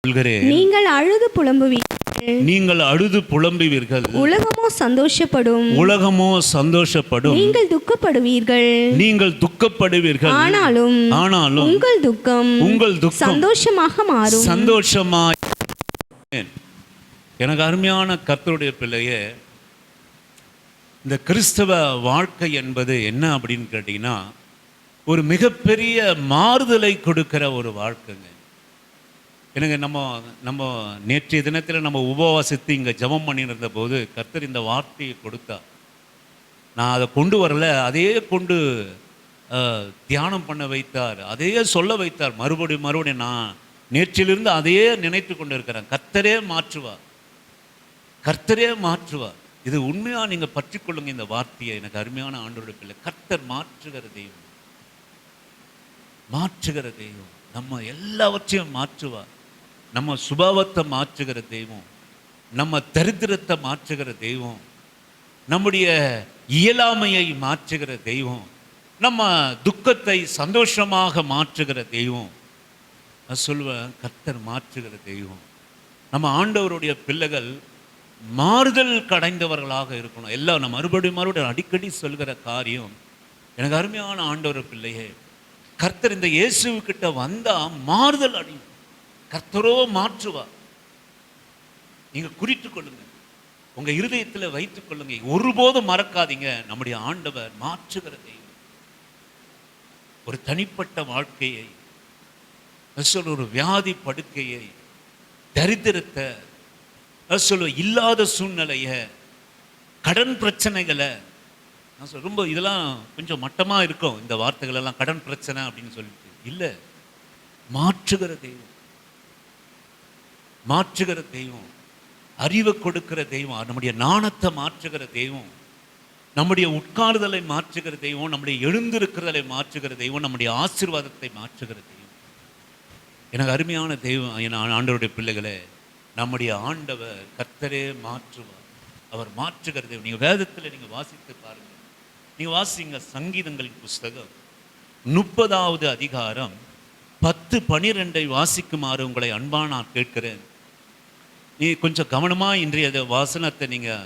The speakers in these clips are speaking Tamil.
நீங்கள் அழுது புலம்புவீர்கள். நீங்கள் அழுது புலம்புவீர்கள். உலகமோ சந்தோஷப்படும். உலகமோ சந்தோஷப்படும். நீங்கள் துக்கப்படுவீர்கள். நீங்கள் துக்கப்படுவீர்கள். ஆனாலும் உங்கள் துக்கம் சந்தோஷமாக மாறும். சந்தோஷமாய். எனக்கு அருமையான கர்த்தருடைய பிள்ளையே, இந்த கிறிஸ்தவ வாழ்க்கை என்பது என்ன அப்படின்னு கேட்டீங்கன்னா, ஒரு மிகப்பெரிய மாறுதலை கொடுக்கிற ஒரு வாழ்க்கைங்க. எனக்கு நம்ம நேற்றைய தினத்தில் நம்ம உபவாசித்து இங்கே ஜெபம் பண்ணியிருந்த போது கர்த்தர் இந்த வார்த்தையை கொடுத்தார். நான் அதை கொண்டு வரல, அதையே கொண்டு தியானம் பண்ண வைத்தார், அதையே சொல்ல வைத்தார். மறுபடியும் நான் நேற்றிலிருந்து அதையே நினைத்து கொண்டு இருக்கிறேன். கர்த்தரே மாற்றுவார், கர்த்தரே மாற்றுவார். இது உண்மையாக நீங்கள் பற்றி கொள்ளுங்க இந்த வார்த்தையை. எனக்கு அருமையான ஆண்டவருடைய பிள்ளை, கர்த்தர் மாற்றுகிற தெய்வம், மாற்றுகிற தெய்வம். நம்ம எல்லாவற்றையும் மாற்றுவார். நம்ம சுபாவத்தை மாற்றுகிற தெய்வம், நம்ம தரித்திரத்தை மாற்றுகிற தெய்வம், நம்முடைய இயலாமையை மாற்றுகிற தெய்வம், நம்ம துக்கத்தை சந்தோஷமாக மாற்றுகிற தெய்வம். நான் சொல்வேன், கர்த்தர் மாற்றுகிற தெய்வம். நம்ம ஆண்டவருடைய பிள்ளைகள் மாறுதல் கடைந்தவர்களாக இருக்கணும். எல்லாம் நம்ம மறுபடியும் அடிக்கடி சொல்கிற காரியம், எனக்கு அருமையான ஆண்டவர் பிள்ளையே, கர்த்தர் இந்த இயேசுக்கிட்ட வந்தால் மாறுதல் அடையும். கர்த்தரோ மாற்றுவார். நீங்கள் குறித்து கொள்ளுங்க, உங்கள் இருதயத்தில் வைத்துக் கொள்ளுங்க, ஒருபோதும் மறக்காதீங்க. நம்முடைய ஆண்டவர் மாற்றுகிற தெய்வம். ஒரு தனிப்பட்ட வாழ்க்கையை, ஒரு வியாதி படுக்கையை, தரித்திரத்தை, இல்லாத சூழ்நிலையை, கடன் பிரச்சனைகளை, நான் ரொம்ப இதெல்லாம் கொஞ்சம் மட்டமாக இருக்கும் இந்த வார்த்தைகள் எல்லாம், கடன் பிரச்சனை அப்படின்னு சொல்லிட்டு இல்லை. மாற்றுகிற தெய்வம், மாற்றுகிற தெய்வம், அறிவை கொடுக்கிற தெய்வம், நம்முடைய நாணத்தை மாற்றுகிற தெய்வம், நம்முடைய உட்காருதலை மாற்றுகிற தெய்வம், நம்முடைய எழுந்திருக்கிறதை மாற்றுகிற தெய்வம், நம்முடைய ஆசீர்வாதத்தை மாற்றுகிற தெய்வம். எனக்கு அருமையான தெய்வம் என் ஆண்டவருடைய பிள்ளைகளே, நம்முடைய ஆண்டவர் கர்த்தரே மாற்றுவார். அவர் மாற்றுகிற தெய்வம். நீங்கள் வேதத்தில் நீங்கள் வாசித்து பாருங்கள். நீங்கள் வாசிங்க சங்கீதங்களின் புஸ்தகம் 30வது அதிகாரம் 10-12 வாசிக்குமாறு உங்களை அன்பா நான் கேட்கிறேன். நீ கொஞ்சம் கவனமாக இன்றைய வாசனத்தை நீங்கள்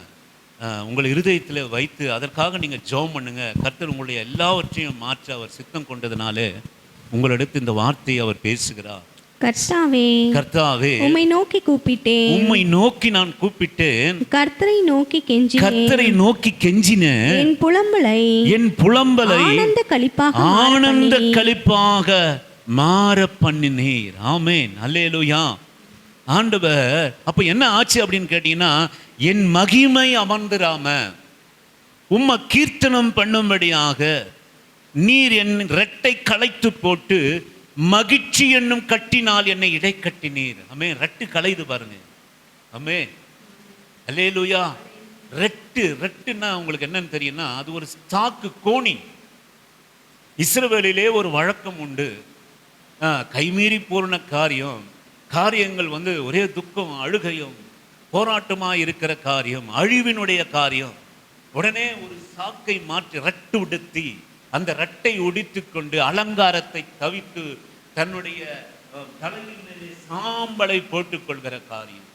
உங்கள் இருதயத்தில் வைத்து அதற்காக நீங்கள் ஜெபம் பண்ணுங்க. கர்த்தர் உங்களுடைய எல்லாவற்றையும் மாற்ற அவர் சித்தம் கொண்டதுனாலே உங்களிடத்து இந்த வார்த்தையை அவர் பேசுகிறார். கர்த்தாவே, கர்த்தாவே, உம்மை நோக்கி கூப்பிட்டேன், உம்மை நோக்கி நான் கூப்பிட்டேன், கர்த்தரை நோக்கி கெஞ்சினேன், கர்த்தரை நோக்கி கெஞ்சினேன், என் புலம்பலை ஆனந்த களிப்பாக மாற பண்ணினீர். ஆமென், அல்லேலூயா. ஆண்டவர் அப்ப என்ன ஆச்சு அப்படின்னு கேட்டீங்கன்னா, என் மகிமை அமர்ந்திராம உம்மை கீர்த்தனம் பண்ணும்படியாக நீர் என் ரெட்டை களைத்து போட்டு மகிழ்ச்சி என்னும் கட்டினால் என்னை இடை கட்டினீர். ஆமென். ரெட்டு களையுது பாருங்க. ஆமென், அல்லேலூயா. ரெட்டுன்னா உங்களுக்கு என்னன்னு தெரியும்னா, அது ஒரு சாக்கு கோணி. இஸ்ரவேலிலே ஒரு வழக்கம் உண்டு. கைமீறி போன காரியங்கள் ஒரே துக்கம், அழுகையும் போராட்டமாக இருக்கிற காரியம், அழிவினுடைய காரியம். உடனே ஒரு சாக்கை மாற்றி ரட்டு உடுத்தி அந்த ரட்டை உடித்து கொண்டு அலங்காரத்தை தவித்து தன்னுடைய தலையின் மேலே சாம்பலை போட்டுக் கொள்கிற காரியம்.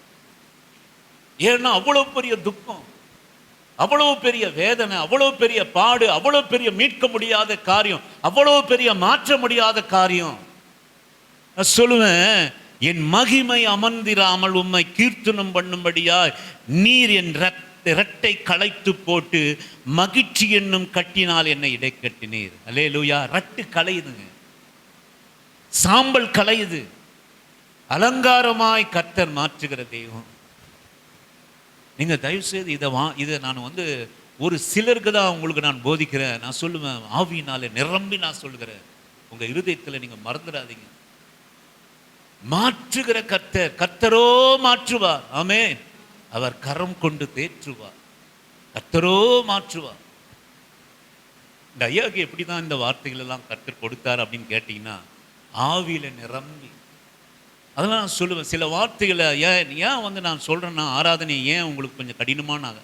ஏன்னா அவ்வளவு பெரிய துக்கம், அவ்வளவு பெரிய வேதனை, அவ்வளவு பெரிய பாடு, அவ்வளவு பெரிய மீட்க முடியாத காரியம், அவ்வளவு பெரிய மாற்ற முடியாத காரியம். சொல்லுவேன், என் மகிமை அமர்ந்திராமல் உம்மை கீர்த்தனம் பண்ணும்படியா நீர் என் இரட்டை களைத்து போட்டு மகிழ்ச்சி என்னும் கட்டினால் என்னை இடை கட்டினீர். அல்லேலூயா. ரட்டு களையுதுங்க, சாம்பல் களையுது. அலங்காரமாய் கர்த்தர் மாற்றுகிற தெய்வம். நீங்க தயவு செய்து இதை நான் ஒரு சிலருக்கு தான் உங்களுக்கு நான் போதிக்கிறேன். நான் சொல்லுவேன், ஆவியினாலே நிரம்பி நான் சொல்கிறேன். உங்க இருதயத்தில் நீங்க மறந்துடாதீங்க. மாற்றுகிற கர்த்தரோ மாற்றுவார். ஆமென். அவர் கரம் கொண்டு தேற்றுவார். கர்த்தரோ மாற்றுவார். இந்த ஐயாவுக்கு எப்படிதான் இந்த வார்த்தைகள் எல்லாம் கர்த்தர் கொடுத்தார் அப்படின்னு கேட்டீங்கன்னா, ஆவியில நிரம்பி. அதெல்லாம் நான் சொல்லுவேன். சில வார்த்தைகளை ஏன் நான் சொல்றேன்னா, ஆராதனை ஏன் உங்களுக்கு கொஞ்சம் கடினமாக நான்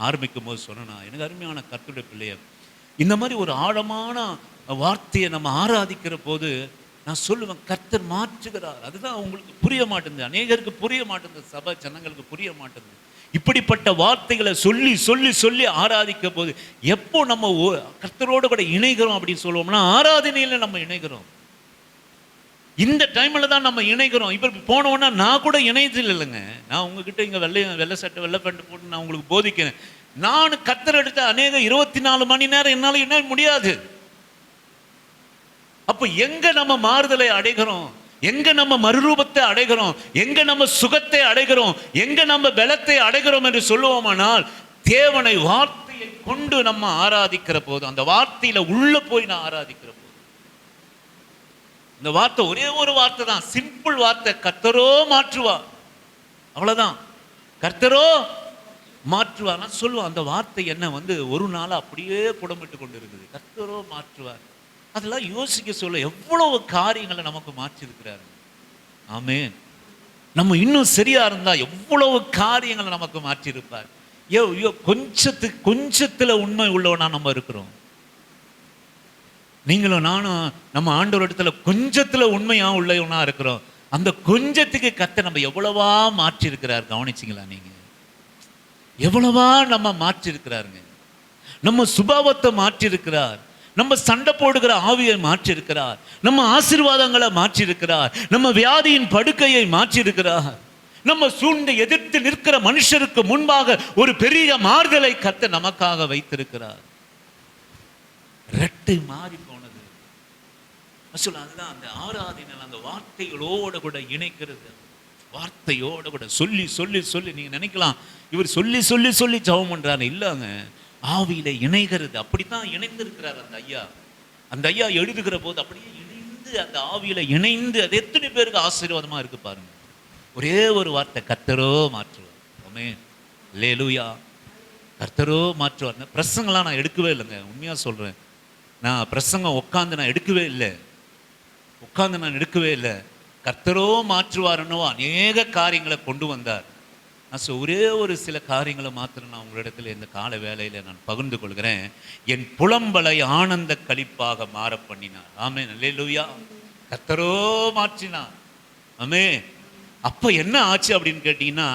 ஆரம்பிக்கும் போது சொன்னேன்னா, எனக்கு அருமையான கர்த்தருடைய பிள்ளைய, இந்த மாதிரி ஒரு ஆழமான வார்த்தையை நம்ம ஆராதிக்கிற போது நான் சொல்லுவேன், கர்த்தர் மாற்றுகிறார். அதுதான் உங்களுக்கு புரிய மாட்டேங்குது, அநேகருக்கு புரிய மாட்டேங்குது, சபை ஜனங்களுக்கு புரிய மாட்டேங்குது. இப்படிப்பட்ட வார்த்தைகளை சொல்லி சொல்லி சொல்லி ஆராதிக்க போது எப்போ நம்ம கர்த்தரோடு கூட இணைகிறோம் அப்படின்னு சொல்லுவோம்னா, ஆராதனையில நம்ம இணைகிறோம். இந்த டைம்ல தான் நம்ம இணைகிறோம். இப்போ போனோன்னா நான் கூட இணையத்தில் இல்லைங்க. நான் உங்ககிட்ட இங்கே வெள்ளை சட்டை வெள்ளை பேண்ட் போட்டு நான் உங்களுக்கு போதிக்கிறேன். நான் கர்த்தர் எடுத்த அநேக 24 மணி நேரம் என்னால் இணைய முடியாது. அப்போ எங்க நம்ம மாறுதலை அடைகிறோம், எங்க நம்ம மறுரூபத்தை அடைகிறோம், எங்க நம்ம சுகத்தை அடைகிறோம், எங்க நம்ம பலத்தை அடைகிறோம் என்று சொல்லுவோமானால், தேவனை வார்த்தையை கொண்டு நம்ம ஆராதிக்கிற போது, அந்த வார்த்தையில உள்ள போய் நான் ஆராதிக்கிற போது, இந்த வார்த்தை ஒரே ஒரு வார்த்தை தான், சிம்பிள் வார்த்தை, கர்த்தரோ மாற்றுவார். அவ்வளவுதான், கர்த்தரோ மாற்றுவார். நான் சொல்லுவேன், அந்த வார்த்தை என்ன ஒரு நாள் அப்படியே புடமிட்டு கொண்டு இருக்குது, கர்த்தரோ மாற்றுவார். அதெல்லாம் யோசிக்க சொல்ல எவ்வளவு காரியங்களை நமக்கு மாற்றி இருக்கிறாரு. ஆமென். நம்ம இன்னும் சரியா இருந்தா எவ்வளவு காரியங்களை நமக்கு மாற்றி இருப்பார். கொஞ்சத்துல உண்மை உள்ளவனா நம்ம இருக்கிறோம். நீங்களும் நானும் நம்ம ஆண்டவர் இடத்துல கொஞ்சத்துல உண்மையா உள்ளவனா இருக்கிறோம். அந்த கொஞ்சத்துக்கு கர்த்தர் நம்ம எவ்வளவா மாற்றி இருக்கிறார். கவனிச்சிங்களா நீங்க? எவ்வளவா நம்ம மாற்றி இருக்கிறாருங்க. நம்ம சுபாவத்தை மாற்றி இருக்கிறார். நம்ம சண்டை போடுகிற ஆவியை மாற்றி இருக்கிறார். நம்ம ஆசீர்வாதங்களை மாற்றி இருக்கிறார். நம்ம வியாதியின் படுக்கையை மாற்றி இருக்கிறார். நம்ம சூழ்ந்து எதிர்த்து நிற்கிற மனுஷருக்கு முன்பாக ஒரு பெரிய மாறுதலை கர்த்தர் நமக்காக வைத்திருக்கிறார். ரெட்டை மாறி போனது அதுதான் அந்த ஆராதனை. அந்த வார்த்தைகளோட கூட இணைக்கிறது, வார்த்தையோட கூட சொல்லி சொல்லி சொல்லி. நீங்க நினைக்கலாம் இவர் சொல்லி சொல்லி சொல்லி ஜெபம் பண்றாரு. இல்லங்க, ஆவியில இணைகிறது. அப்படித்தான் இணைந்திருக்கிறார் அந்த ஐயா. அந்த ஐயா எழுதுகிற போது அப்படியே இணைந்து அந்த ஆவியில இணைந்து, அது எத்தனை பேருக்கு ஆசீர்வாதமா இருக்கு பாருங்க. ஒரே ஒரு வார்த்தை, கர்த்தரோ மாற்றுவார். ஆமென், அல்லேலூயா. கர்த்தரோ மாற்றுவார். பிரசங்கெல்லாம் நான் எடுக்கவே இல்லைங்க, உண்மையா சொல்றேன். நான் பிரசங்கம் உட்காந்து நான் எடுக்கவே இல்லை. கர்த்தரோ மாற்றுவார்னோ அநேக காரியங்களை கொண்டு வந்தார். ஒரே ஒரு சில காரியங்களை மாத்திரம் நான் உங்களிடத்தில் இந்த கால வேளையில நான் பகிர்ந்து கொள்கிறேன். என் புலம்பலை ஆனந்த களிப்பாக மாற பண்ணினார். ஆமென், அல்லேலூயா. கர்த்தரோ மாற்றினார். ஆமென். அப்ப என்ன ஆச்சு அப்படின்னு கேட்டீங்கன்னா,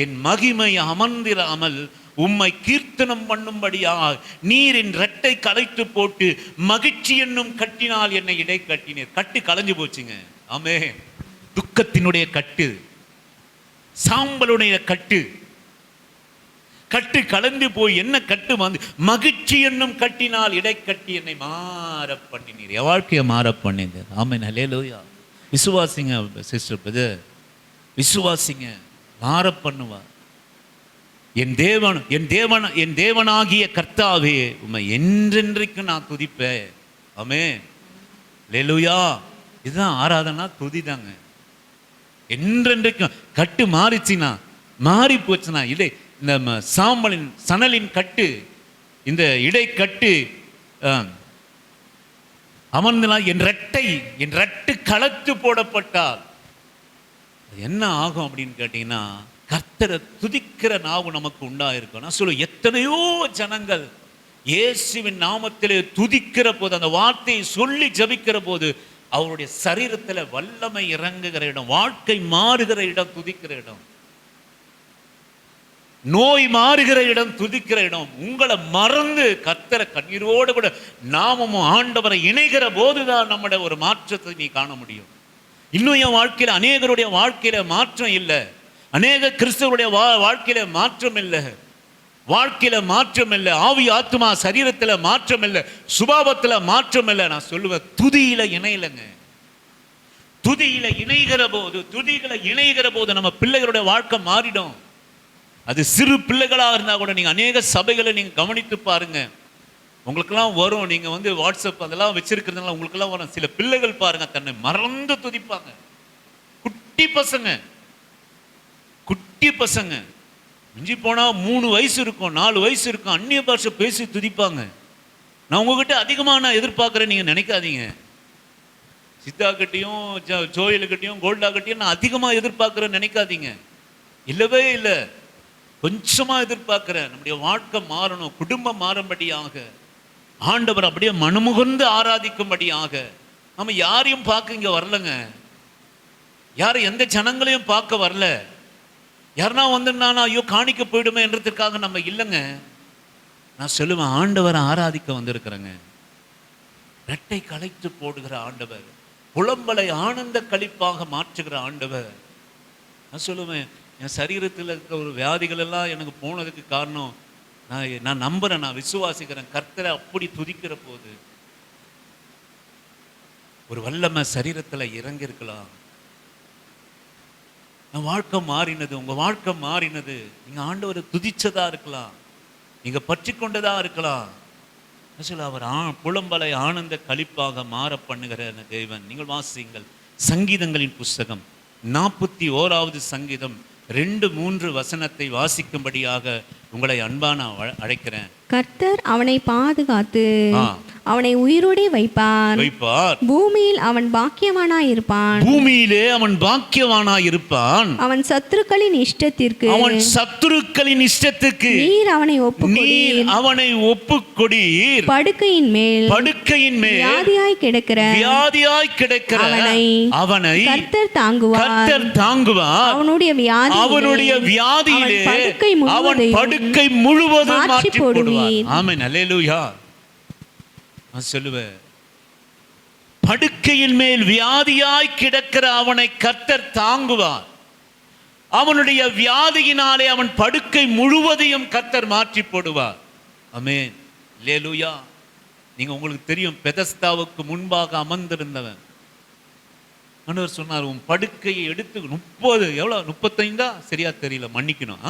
என் மகிமை அமர்ந்திராமல் உம்மை கீர்த்தனம் பண்ணும்படியாக நீர் என் ரெட்டை கலைத்து போட்டு மகிழ்ச்சி என்னும் கட்டினால் என்னை இடை கட்டினீர். கட்டு கலைஞ்சு போச்சுங்க. ஆமென். துக்கத்தினுடைய கட்டு, சாம்பலுடைய கட்டு கலந்து போய் என்ன கட்டு மகிழ்ச்சி என்னும் கட்டினால் இடை கட்டி என்னை மாற பண்ணினீர். என் வாழ்க்கையை மாற பண்ணிங்க. ஆமென், அல்லேலூயா. விசுவாசிங்க சிஸ்டர் பிரதர், விசுவாசிங்க, மாற பண்ணுவார். என் தேவனாகிய கர்த்தாவே உம்மை என்றென்றைக்கு நான் துதிப்பேன். ஆமென், அல்லேலூயா. இதுதான் ஆராதனா, துதிதாங்க. என்றென்றைக்கும் கட்டு மாறிச்சுன்னா, மாறி போச்சுன்னா, இடை இந்த சாம்பலின் சணலின் கட்டு, இந்த இடை கட்டு அமர்ந்தனா என் ரெட்டு களத்து போடப்பட்டால் என்ன ஆகும் அப்படின்னு கேட்டீங்கன்னா, கர்த்தரை துதிக்கிற நாவு நமக்கு உண்டாயிருக்கும். நான் சொல்லுவேன், எத்தனையோ ஜனங்கள் இயேசுவின் நாமத்திலே துதிக்கிற போது, அந்த வார்த்தையை சொல்லி ஜபிக்கிற போது அவருடைய சரீரத்துல வல்லமை இறங்குகிற இடம், வாழ்க்கை மாறுகிற இடம், துதிக்கிற இடம், நோய் மாறுகிற இடம், துதிக்கிற இடம். உங்களை மறந்து கர்த்தரை கண்ணீரோடு கூட நாமமும் ஆண்டவரை இணைகிற போதுதான் நம்முடைய ஒரு மாற்றத்தை நீ காண முடியும். இன்னும் என் வாழ்க்கையில அநேகருடைய வாழ்க்கையில மாற்றம் இல்லை, அநேக கிறிஸ்தவருடைய வாழ்க்கையில மாற்றம் இல்லை, வாழ்க்கையில மாற்றம் இல்லை, ஆவி ஆத்மா சரீரத்துல மாற்றம் இல்லை, சுபாவத்துல மாற்றம் இல்லை. நான் சொல்லுவேன், துதியில இணையலைங்க. துதியில இணைகிற போது நம்ம பிள்ளைகளுடைய வாழ்க்கை மாறிடும். அது சிறு பிள்ளைகளாக இருந்தா கூட நீங்க அநேக சபைகளை நீங்க கவனித்து பாருங்க, உங்களுக்கெல்லாம் வரும். நீங்க வாட்ஸ்அப் அதெல்லாம் வச்சிருக்கிறதுனால உங்களுக்கெல்லாம் வரும். சில பிள்ளைகள் பாருங்க, தன்னை மறந்து துதிப்பாங்க. குட்டி பசங்க மிஞ்சி போனா 3 வயசு இருக்கும், 4 வயசு இருக்கும், அந்நிய பாஷை பேசி துதிப்பாங்க. நான் உங்ககிட்ட அதிகமாக நான் எதிர்பார்க்குறேன் நீங்க நினைக்காதீங்க. சித்தா கிட்டையும் ஜோயலுக்கிட்டையும் கோல்டா கிட்டையும் நான் அதிகமாக எதிர்பார்க்குறேன்னு நினைக்காதீங்க. இல்லவே இல்லை, கொஞ்சமா எதிர்பார்க்கிறேன். நம்முடைய வாழ்க்கை மாறணும், குடும்பம் மாறும்படியாக, ஆண்டவர் அப்படியே மனமுகர்ந்து ஆராதிக்கும்படியாக, நம்ம யாரையும் பார்க்க இங்க வரலங்க. யாரும் எந்த ஜனங்களையும் பார்க்க வரல. யாருன்னா வந்து நான் ஐயோ காணிக்க போயிடுமே என்றதுக்காக நம்ம இல்லைங்க. நான் சொல்லுவேன், ஆண்டவரை ஆராதிக்க வந்திருக்கிறேங்க. ரெட்டை களைத்து போடுகிற ஆண்டவர், புலம்பலை ஆனந்த களிப்பாக மாற்றுகிற ஆண்டவர். நான் சொல்லுவேன், என் சரீரத்தில் இருக்கிற ஒரு வியாதிகள் எல்லாம் எனக்கு போனதுக்கு காரணம், நான் நம்புறேன், நான் விசுவாசிக்கிறேன். கர்த்தரை அப்படி துதிக்கிற போது ஒரு வல்லமை சரீரத்தில் இறங்கி இருக்கலாம். என் வாழ்க்கை மாறினது, உங்க வாழ்க்கை மாறினது. நீங்க ஆண்டவரை துதிச்சதா இருக்கலாம், நீங்க பற்றி கொண்டதா இருக்கலாம். அவர் புலம்பலை ஆனந்த களிப்பாக மாற பண்ணுகிற தேவன். நீங்கள் வாசியுங்கள் சங்கீதங்களின் புஸ்தகம் 41வது சங்கீதம் 2-3 வசனத்தை வாசிக்கும்படியாக உங்களை அன்பான அழைக்கிறேன். கர்த்தர் அவனை பாதுகாத்து அவனை உயிரோடே வைப்பார். பூமியில் அவன் பாக்கியவானாய் இருப்பான். பூமியிலே அவன் பாக்கியவானாய் இருப்பான். அவன் சத்துருக்களின் இஷ்டத்திற்கு நீர் அவனை ஒப்புக்கொடீர். படுக்கையின் மேல் வியாதியாய் கிடக்கிற அவனை கர்த்தர் தாங்குவார். அவனுடைய வியாதியிலே அவன் படுக்கை முழுவதும் மாற்றி போடுவார். ஆமென், அல்லேலூயா. நான் சொல்லுவேன், படுக்கையின் மேல் வியாதியாய் கிடக்கிற அவனை கர்த்தர் தாங்குவார். அவனுடைய வியாதியினாலே அவன் படுக்கை முழுவதையும் கர்த்தர் மாற்றி போடுவார். ஆமென், அல்லேலூயா. நீங்க உங்களுக்கு தெரியும், பெதஸ்தாவுக்கு முன்பாக அமர்ந்திருந்தவன் ஆண்டவர் சொன்னார், உன் படுக்கையை எடுத்து 30 எவ்வளவு 35 சரியா தெரியல, மன்னிக்கணும்,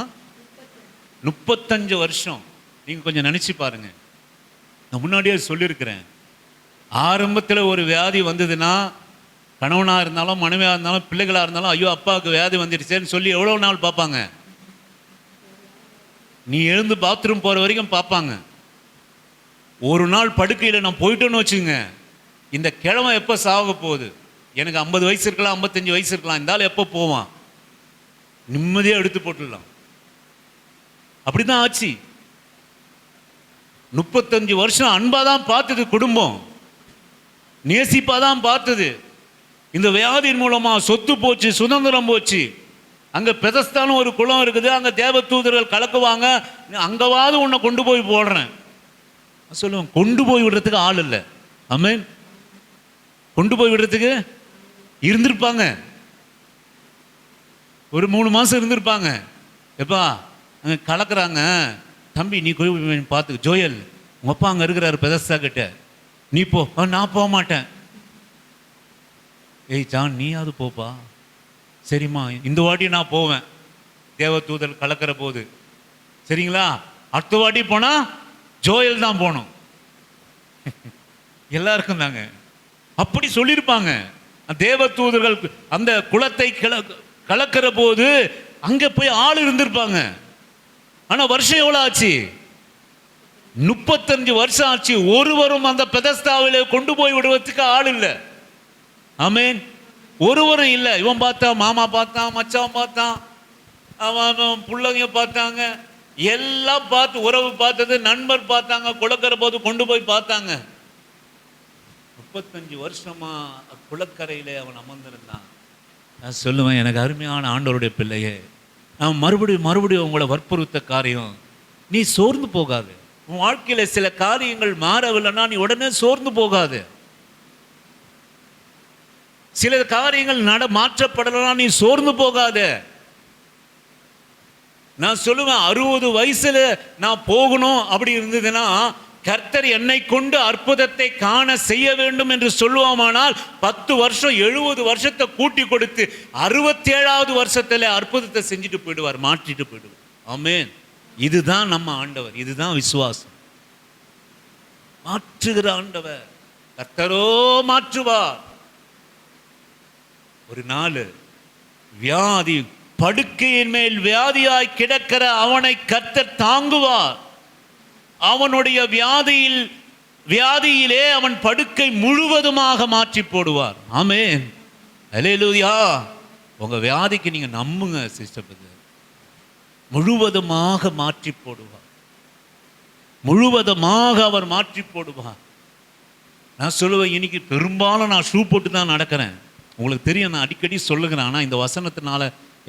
35 வருஷம். நீங்க கொஞ்சம் நினைச்சு பாருங்க. நான் முன்னாடியே சொல்லியிருக்கிறேன், ஆரம்பத்தில் ஒரு வியாதி வந்ததுன்னா கணவனாக இருந்தாலும் மனைவியாக இருந்தாலும் பிள்ளைகளாக இருந்தாலும் ஐயோ அப்பாவுக்கு வியாதி வந்துடுச்சேன்னு சொல்லி எவ்வளோ நாள் பார்ப்பாங்க? நீ எழுந்து பாத்ரூம் போகிற வரைக்கும் பார்ப்பாங்க. ஒரு நாள் படுக்கையில் நான் போயிட்டோன்னு வச்சுங்க, இந்த கிழமை எப்போ சாக போகுது, எனக்கு 50 வயசு இருக்கலாம், 55 வயசு இருக்கலாம், இந்த ஆள் எப்போ போவான், நிம்மதியாக எடுத்து போட்டுடலாம். அப்படிதான் ஆச்சு. 35 வருஷம் அன்பாதான் பார்த்தது, குடும்பம் நேசிப்பாதான் பார்த்தது. இந்த வியாதியின் மூலமா சொத்து போச்சு, சுதந்திரம் போச்சு. அங்க பெதஸ்தானும் ஒரு குளம் இருக்குது, அங்க தேவ தூதர்கள் கலக்குவாங்க. அங்கவாது உன்னை கொண்டு போய் போடுறேன் சொல்லுவேன். கொண்டு போய் விடுறதுக்கு ஆள் இல்லை. ஆமென். கொண்டு போய் விடுறதுக்கு இருந்திருப்பாங்க, ஒரு 3 மாசம் இருந்திருப்பாங்க. எப்பா அங்க கலக்குறாங்க, தம்பி நீ போய் பார்த்து, ஜோயல் உங்க அப்பா அங்க இருக்கிறாரு பெதஸ்தா கிட்ட, நீ போ. நான் போக மாட்டேன். ஏய் ஜான், நீயாவது போப்பா. சரிம்மா, இந்த வாட்டி நான் போவேன், தேவ தூதர் கலக்கிற போது. சரிங்களா, அடுத்த வாட்டி போனா ஜோயல் தான் போகணும். எல்லாருக்கும் தாங்க அப்படி சொல்லியிருப்பாங்க. தேவ தூதர்கள் அந்த குளத்தை கலக்கிற போது அங்க போய் ஆள் இருந்திருப்பாங்க. ஆனா வருஷம் எவ்வளவு ஆச்சு? 35 வருஷம் ஆச்சு. ஒருவரும் அந்த பெதஸ்தாவிலே கொண்டு போய் விடுவதற்கு ஆள் இல்லை. ஆமென். ஒருவரும் இல்லை. இவன் பார்த்தான், மாமா பார்த்தான், மச்சான் பார்த்தான், அவன் பிள்ளைங்க பார்த்தாங்க, எல்லாம் பார்த்து, உறவு பார்த்தது, நண்பர் பார்த்தாங்க, குளக்கர போது கொண்டு போய் பார்த்தாங்க. 35 வருஷமா குளக்கரையிலே அவன் அமர்ந்திருந்தான். நான் சொல்லுவேன், எனக்கு அருமையான ஆண்டவருடைய பிள்ளையே, நான் மறுபடியும் உங்களை வற்புறுத்த காரியம், நீ சோர்ந்து போகாது. உன் வாழ்க்கையில சில காரியங்கள் மாறவில்லைன்னா நீ உடனே சோர்ந்து போகாது. சில காரியங்கள் மாற்றப்படலைன்னா நீ சோர்ந்து போகாத. நான் சொல்லுவேன், 60 வயசுல நான் போகணும் அப்படி இருந்ததுன்னா, கர்த்தர் என்னை கொண்டு அற்புதத்தை காண செய்ய வேண்டும் என்று சொல்லுவோமானால் 10 வருஷம் 70 வருஷத்தை கூட்டி கொடுத்து 67வது வருஷத்துல அற்புதத்தை செஞ்சுட்டு போயிடுவார், மாற்றிட்டு போயிடுவார். ஆமென். இதுதான் நம்ம ஆண்டவர், இதுதான் விசுவாசம். மாற்றுகிற ஆண்டவர் கர்த்தரோ மாற்றுவார். ஒரு நாள் வியாதி, படுக்கையின் மேல் வியாதியாய் கிடக்கிற அவனை கர்த்தர் தாங்குவார். அவனுடைய வியாதியிலே அவன் படுக்கை முழுவதுமாக மாற்றி போடுவார். ஆமென், அல்லேலூயா. உங்க வியாதிக்கு நீங்க நம்புங்க சிஸ்டர், முழுவதுமாக மாற்றி போடுவார். முழுவதுமாக அவர் மாற்றி போடுவார். நான் சொல்லுவேன், இன்னைக்கு பெரும்பாலும் நான் ஷூ போட்டு தான் நடக்கிறேன். உங்களுக்கு தெரியும், நான் அடிக்கடி சொல்லுகிறேன். ஆனால் இந்த வசனத்தினால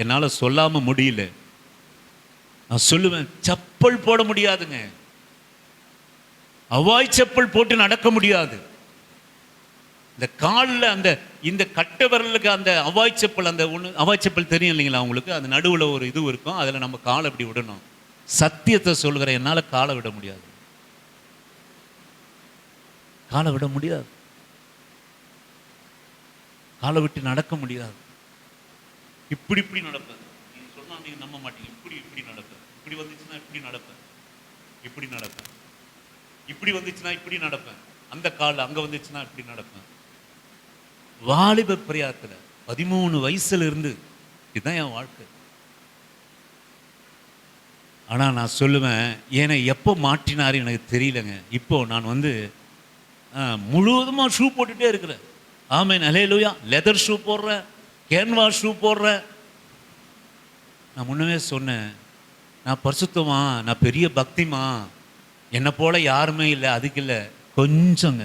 என்னால் சொல்லாமல் முடியல. நான் சொல்லுவேன், செப்பல் போட முடியாதுங்க. அவாய் செப்பல் போட்டு நடக்க முடியாது. இந்த காலில் அந்த இந்த கட்டை விரலுக்கு அந்த அவாய் செப்பல், அந்த ஒன்று அவாய் செப்பல் தெரியும் இல்லைங்களா உங்களுக்கு? அந்த நடுவில் ஒரு இது இருக்கும், அதில் நம்ம காலை அப்படி விடணும். சத்தியத்தை சொல்கிறேன், என்னால் காலை விட முடியாது. காலை விட முடியாது. காலை விட்டு நடக்க முடியாது. இப்படி இப்படி நடப்பேன். நீங்க சொன்னா நீங்க நம்ப மாட்டீங்க. இப்படி இப்படி நடப்பேன். இப்படி வந்துச்சுன்னா இப்படி நடப்பேன். இப்படி நடப்பேன். இப்படி வந்துச்சுன்னா இப்படி நடப்பேன். அந்த கால் அங்க வந்துச்சுன்னா இப்படி நடப்பேன். வாலிப பிரியாத்துல 13 வயசுல இருந்து இதுதான் என் வாழ்க்கை. ஆனா நான் சொல்லுவேன், ஏன்னா எப்போ மாற்றினாரு எனக்கு தெரியலங்க. இப்போ நான் முழுவதுமா ஷூ போட்டுட்டே இருக்கிறேன். ஆமென், அல்லேலூயா. லெதர் ஷூ போடுறேன், கேன்வாஸ் ஷூ போடுறேன். நான் முன்னவே சொன்னேன், நான் பரிசுத்தமா, நான் பெரிய பக்திமா, என்னை போல யாருமே இல்லை. அதுக்கு இல்லை, கொஞ்சம்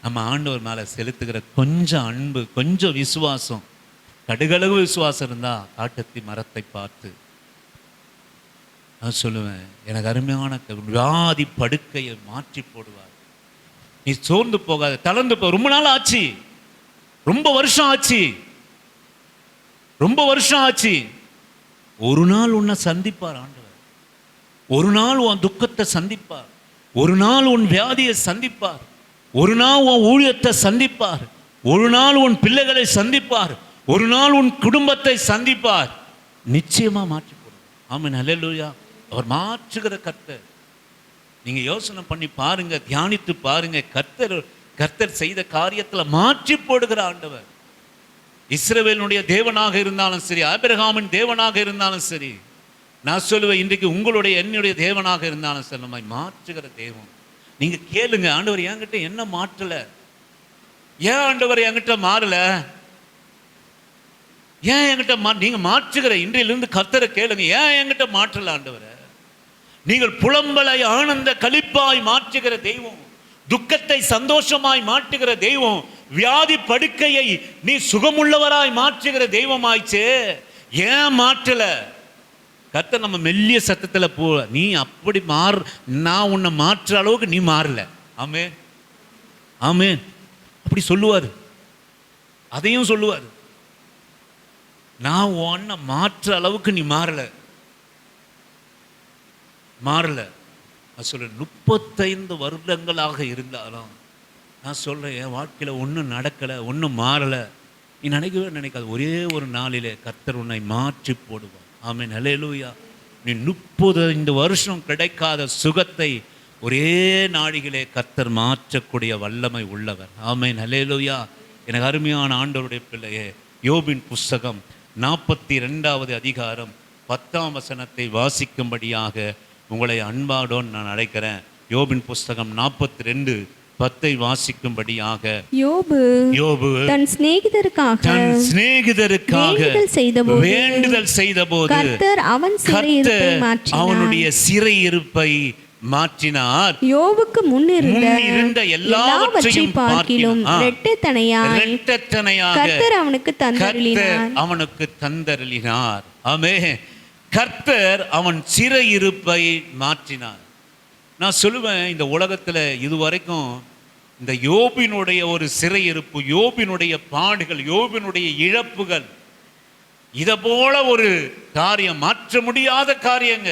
நம்ம ஆண்டவர் மேலே செலுத்துகிற கொஞ்சம் அன்பு, கொஞ்சம் விசுவாசம், கடுகளவு விசுவாசம் இருந்தா காட்டத்தி மரத்தை பார்த்து நான் சொல்லுவேன், எனக்கு அருமையான வியாதி படுக்கையை மாற்றி போடுவார். நீ சோர்ந்து போகாத, தளர்ந்து போ. ரொம்ப நாள் ஆச்சு, ரொம்ப வருஷம் ஆச்சு. ஒரு நாள் உன்னை சந்திப்பார் ஆண்டவர். ஒரு நாள் உன் துக்கத்தை சந்திப்பார். ஒரு நாள் உன் வியாதியை சந்திப்பார். ஒரு நாள் உன் ஊழியத்தை சந்திப்பார். ஒரு நாள் உன் பிள்ளைகளை சந்திப்பார். ஒரு நாள் உன் குடும்பத்தை சந்திப்பார். நிச்சயமா மாற்றி போடுவார். ஆமென், அல்லேலூயா. அவர் மாற்றுகிற கர்த்தர். நீங்க யோசனை பண்ணி பாருங்க, தியானித்து பாருங்க. கர்த்தர் செய்த காரியத்துல மாற்றி போடுகிற ஆண்டவர். இஸ்ரவேலுடைய தேவனாக இருந்தாலும் சரி, ஆபிரகாமின் தேவனாக இருந்தாலும் சரி, நான் சொல்லுவேன், இன்றைக்கு உங்களுடைய என்னுடைய தேவனாக இருந்தாலும் சரி, நம்மை மாற்றுகிற தேவன். நீங்க கேளுங்க, ஆண்டவர் என்கிட்ட என்ன மாற்றல? ஏன் ஆண்டவர் என்கிட்ட மாறல? ஏன் என்கிட்ட நீங்க மாற்றுகிற இன்றையிலிருந்து கர்த்தரை கேளுங்க, ஏன் என்கிட்ட மாற்றல ஆண்டவரை? நீங்கள் புலம்பலை ஆனந்த களிப்பாய் மாற்றுகிற தெய்வம், துக்கத்தை சந்தோஷமாய் மாற்றுகிற தெய்வம், வியாதி படுக்கையை நீ சுகமுள்ளவராய் மாற்றுகிற தெய்வமாயிச்சே. ஏன் மாற்றல? கர்த்தர் நம்ம மெல்லிய சத்தத்துல போ, நீ அப்படி நான் உன்னை மாற்ற அளவுக்கு நீ மாறல. ஆமென், ஆமென். அப்படி சொல்லுவாரு. அதையும் சொல்லுவாரு, நான் உன்னை மாற்ற அளவுக்கு நீ மாறல. நான் சொல்றேன், 35 வருடங்களாக இருந்தாலும் நான் சொல்றேன், என் வாழ்க்கையில ஒன்றும் நடக்கலை, ஒன்றும் மாறலை. நீ நினைக்காது, ஒரே ஒரு நாளிலே கர்த்தர் உன்னை மாற்றி போடுவார். ஆமென், அல்லேலூயா. நீ 35 வருஷம் கிடைக்காத சுகத்தை ஒரே நாளிலே கர்த்தர் மாற்றக்கூடிய வல்லமை உள்ளவர். ஆமென், அல்லேலூயா. எனக்கு அருமையான ஆண்டவருடைய பிள்ளையே, யோபின் புஸ்தகம் 42வது அதிகாரம் 10ஆம் வசனத்தை வாசிக்கும்படியாக உங்களை அன்பாடோன் நான் அழைக்கிறேன். யோபின் புஸ்தகம் 42:10 வாசிக்கும்படியாக. யோபு தன் சிநேகிதருக்காக வேண்டுதல் செய்தபோது கர்த்தர் அவனுடைய சிறையிருப்பை மாற்றினார். யோபுக்கு முன்னிருந்த எல்லாவற்றையும் பார்க்கிலும் இரட்டத்தனையாக கர்த்தர் அவனுக்கு தந்தருளினார். ஆமென். கர்த்தர் அவன் சிறையிருப்பை மாற்றினார். நான் சொல்லுவேன், இந்த உலகத்துல இதுவரைக்கும் இந்த யோபினுடைய ஒரு சிறையிருப்பு, யோபினுடைய பாடுகள், யோபினுடைய இழப்புகள், இத போல ஒரு காரியம், மாற்ற முடியாத காரியங்க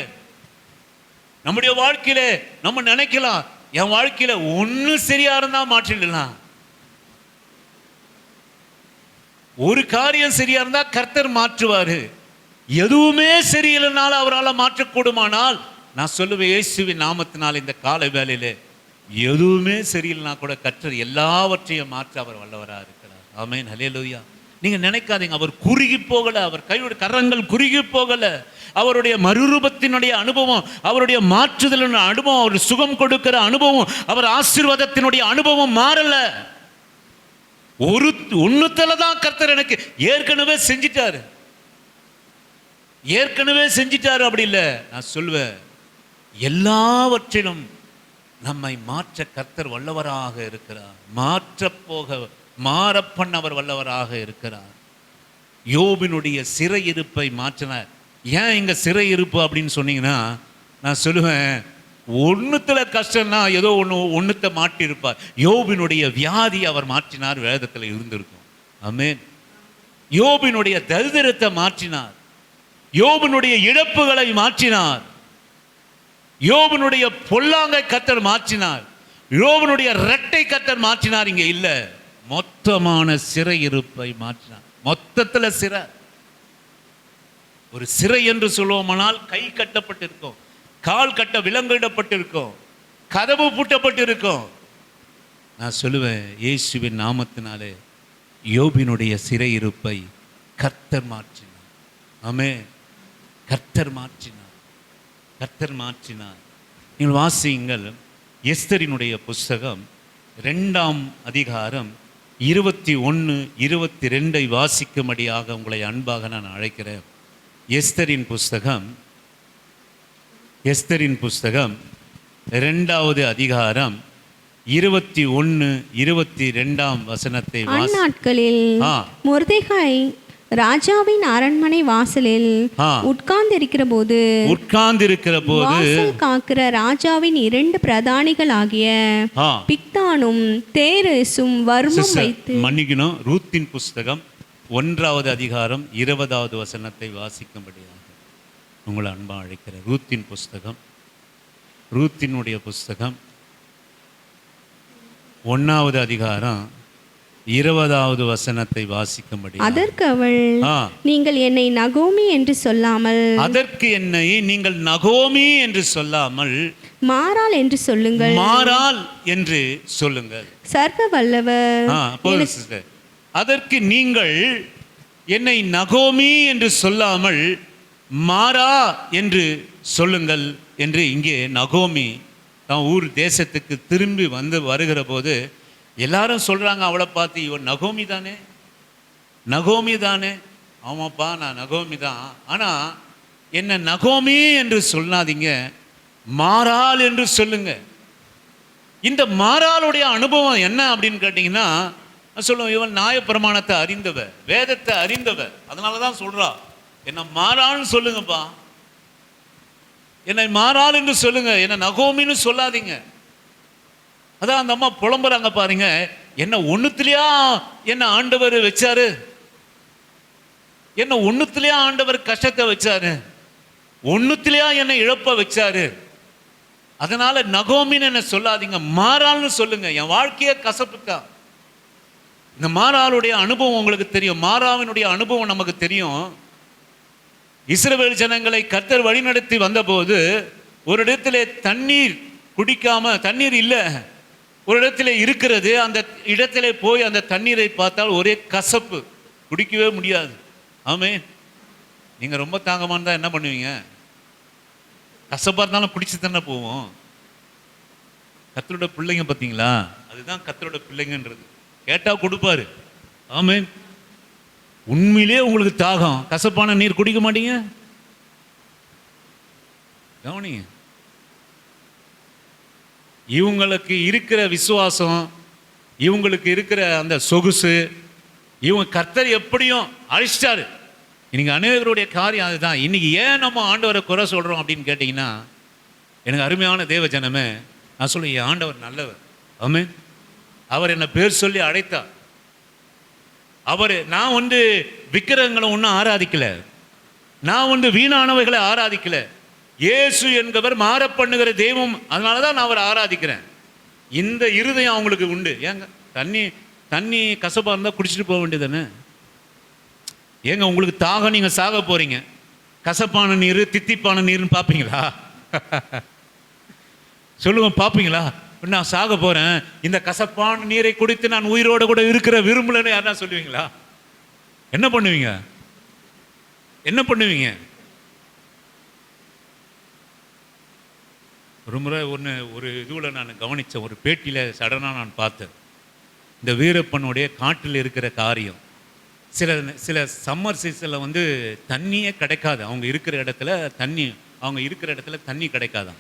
நம்முடைய வாழ்க்கையில. நம்ம நினைக்கலாம், என் வாழ்க்கையில ஒண்ணு சரியா இருந்தா மாற்றிடலாம். ஒரு காரியம் சரியா இருந்தா கர்த்தர் மாற்றுவாரு. எதுவுமே சரியில்லைனாலும் அவரால் மாற்றக்கூடுமானால், நான் சொல்லுவேன், இயேசுவின் நாமத்தினால் இந்த கால வேளையிலே எதுவுமே சரியில்லைனா கூட கர்த்தர் எல்லாவற்றையும் மாற்ற அவர் வல்லவராக இருக்கிறார். ஆமென், அல்லேலூயா. நீங்க நினைக்காதீங்க, அவர் குறுகி போகல, அவர் கையோட கரங்கள் குறுகி போகல. அவருடைய மறுரூபத்தினுடைய அனுபவம், அவருடைய மாற்றுதலின் அனுபவம், அவர் சுகம் கொடுக்கிற அனுபவம், அவர் ஆசீர்வாதத்தினுடைய அனுபவம் மாறல. ஒண்ணுத்துல தான் கர்த்தர் எனக்கு ஏற்கனவே செஞ்சிட்டாரு. அப்படி இல்லை. நான் சொல்லுவேன், எல்லாவற்றிலும் நம்மை மாற்ற கர்த்தர் வல்லவராக இருக்கிறார். மாறப்பண்ணவர் வல்லவராக இருக்கிறார். யோபினுடைய சிறையிருப்பை மாற்றினார். ஏன் இங்க சிறையிருப்பு அப்படின்னு சொன்னீங்கன்னா, நான் சொல்லுவேன், ஒன்றுத்துல கஷ்டம்னா ஏதோ ஒன்றுத்தை மாட்டியிருப்பார். யோபினுடைய வியாதி அவர் மாற்றினார், வேதத்தில் இருந்திருக்கும். ஆமென். யோபினுடைய தரித்திரத்தை மாற்றினார். யோபினுடைய இழப்புகளை மாற்றினார். யோபினுடைய பொல்லாங்கை கர்த்தர் மாற்றினார். யோபினுடைய இரட்டை கர்த்தர் மாற்றினார். இங்க இல்ல, மொத்தமான சிறையிருப்பை மாற்றினார். மொத்தத்துல சிறை. ஒரு சிறை என்று சொல்லுவோமானால் கை கட்டப்பட்டிருக்கும், கால் கட்ட விலங்கிடப்பட்டிருக்கும், கதவு பூட்டப்பட்டிருக்கும். நான் சொல்லுவேன், இயேசுவின் நாமத்தினாலே யோபினுடைய சிறையிருப்பை கர்த்தர் மாற்றினார். ஆமென். கர்த்தர் மாற்றினார். கர்த்தர் மாற்றினார். நீங்கள் வாசியுங்கள், எஸ்தரினுடைய புஸ்தகம் 2ஆம் அதிகாரம் 21, 22 வாசிக்கும்படியாக உங்களை அன்பாக நான் அழைக்கிறேன். எஸ்தரின் புஸ்தகம் 2வது அதிகாரம் 21, 22 வசனத்தை அந்நாட்களில் மொர்தெகாய் ராஜாவின் அரண்மனை வாசலில் உட்கார்ந்திருக்கிற போது வாசல் காக்கிற ராஜாவின் 2 பிரதானிகள் ஆகிய பிக்தானும் தேரேசும் வர்மம் வைத்து. மன்னிக்கணும், ரூத்தின் புஸ்தகம் 1வது அதிகாரம் 20வது வசனத்தை வாசிக்கும்படியாக உங்களை அன்பா அழைக்கிறேன். ரூத்தினுடைய புஸ்தகம் 1வது அதிகாரம் 20வது வசனத்தை வாசிக்கும்படி. அதற்கு அவள், நீங்கள் என்னை நகோமி என்று சொல்லாமல், மாறாள் என்று சொல்லுங்கள். மாறாள் என்று சொல்லுங்கள். சர்வ வல்லவர். அதற்கு நீங்கள் என்னை நகோமி என்று சொல்லாமல் மாறா என்று சொல்லுங்கள் என்று. இங்கே நகோமி தான் ஊர் தேசத்துக்கு திரும்பி வருகிற போது எல்லாரும் சொல்றாங்க, அவளை பார்த்து, இவன் நகோமி தானே. ஆமாப்பா, நான் நகோமி தான். ஆனா என்ன நகோமி என்று சொல்லாதீங்க, மாறாள் என்று சொல்லுங்க. இந்த மாறாளுடைய அனுபவம் என்ன அப்படின்னு கேட்டீங்கன்னா, சொல்லுவோம், இவன் நியாயப்பிரமாணத்தை அறிந்தவ, வேதத்தை அறிந்தவ, அதனாலதான் சொல்றா, என்ன மாறாள்னு சொல்லுங்கப்பா, என்னை மாறாள் என்று சொல்லுங்க, என்ன நகோமின்னு சொல்லாதீங்க. அதான் அந்த அம்மா புலம்புறாங்க பாருங்க, என்ன ஒண்ணுத்திலையா என்ன ஆண்டவர் வச்சாரு, என்ன ஒண்ணுத்திலையா ஆண்டவர் கஷ்டத்தை வச்சாரு, ஒண்ணுத்திலையா என்ன இழப்ப வச்சாரு, அதனால நகோமின்னு என்ன சொல்லாதீங்க, மாறாள்னு சொல்லுங்க. என் வாழ்க்கையே கசப்புத்தான். இந்த மாறாளுடைய அனுபவம் உங்களுக்கு தெரியும், மாறாவினுடைய அனுபவம் நமக்கு தெரியும். இஸ்ரவேல் ஜனங்களை கர்த்தர் வழிநடத்தி வந்தபோது ஒரு இடத்துல தண்ணீர் குடிக்காம, தண்ணீர் இல்லை, ஒரு இடத்துல இருக்கிறது, அந்த இடத்துல போய் அந்த தண்ணீரை பார்த்தால் ஒரே கசப்பு, குடிக்கவே முடியாது. ஆமென். நீங்க ரொம்ப தாங்கமா இருந்தா என்ன பண்ணுவீங்க? கசப்பா இருந்தாலும் குடிச்சு தானே போவோம். கர்த்தரோட பிள்ளைங்க பார்த்தீங்களா, அதுதான் கர்த்தரோட பிள்ளைங்கன்றது. கேட்டா கொடுப்பாரு. ஆமென். உண்மையிலே உங்களுக்கு தாகம், கசப்பான நீர் குடிக்க மாட்டீங்க? கவனிங்க. இவங்களுக்கு இருக்கிற விசுவாசம், இவங்களுக்கு இருக்கிற அந்த சொகுசு, இவங்க கர்த்தர் எப்படியும் அழிச்சிட்டாரு. இன்னைக்கு அநேகருடைய காரியம் அதுதான். இன்னைக்கு ஏன் நம்ம ஆண்டவரை குறை சொல்றோம் அப்படின்னு கேட்டீங்கன்னா, எனக்கு அருமையான தேவ ஜனமே, நான் சொல்லுவேன், என் ஆண்டவர் நல்லவர். ஆமென். அவர் என்னை பேர் சொல்லி அழைத்தார். நான் விக்கிரகங்களை ஒன்றும் ஆராதிக்கல, நான் வீணானவைகளை ஆராதிக்கல. இயேசு என்பவர் மாற பண்ணுகிற தெய்வம், அதனாலதான் நான் அவரை ஆராதிக்கிறேன். இந்த இருதயம் அவங்களுக்கு உண்டு. ஏங்க தண்ணி கசப்பா இருந்தா குடிச்சிட்டு போக வேண்டியதானே? ஏங்க உங்களுக்கு தாகம், நீங்க சாக போறீங்க, கசப்பான நீர் தித்திப்பான நீர்னு பார்ப்பீங்களா? சொல்லுங்க, பார்ப்பீங்களா? நான் சாக போறேன், இந்த கசப்பான நீரை குடித்து நான் உயிரோட கூட இருக்கிற விரும்பலன்னு யாருன்னா சொல்லுவீங்களா? என்ன பண்ணுவீங்க? ஒரு முறை ஒரு இதுவில் நான் கவனித்தேன், ஒரு பேட்டியில் சடனாக நான் பார்த்தேன். இந்த வீரப்பனுடைய காட்டில் இருக்கிற காரியம், சில சம்மர் சீசனில் தண்ணியே கிடைக்காது. அவங்க இருக்கிற இடத்துல தண்ணி கிடைக்காதான்.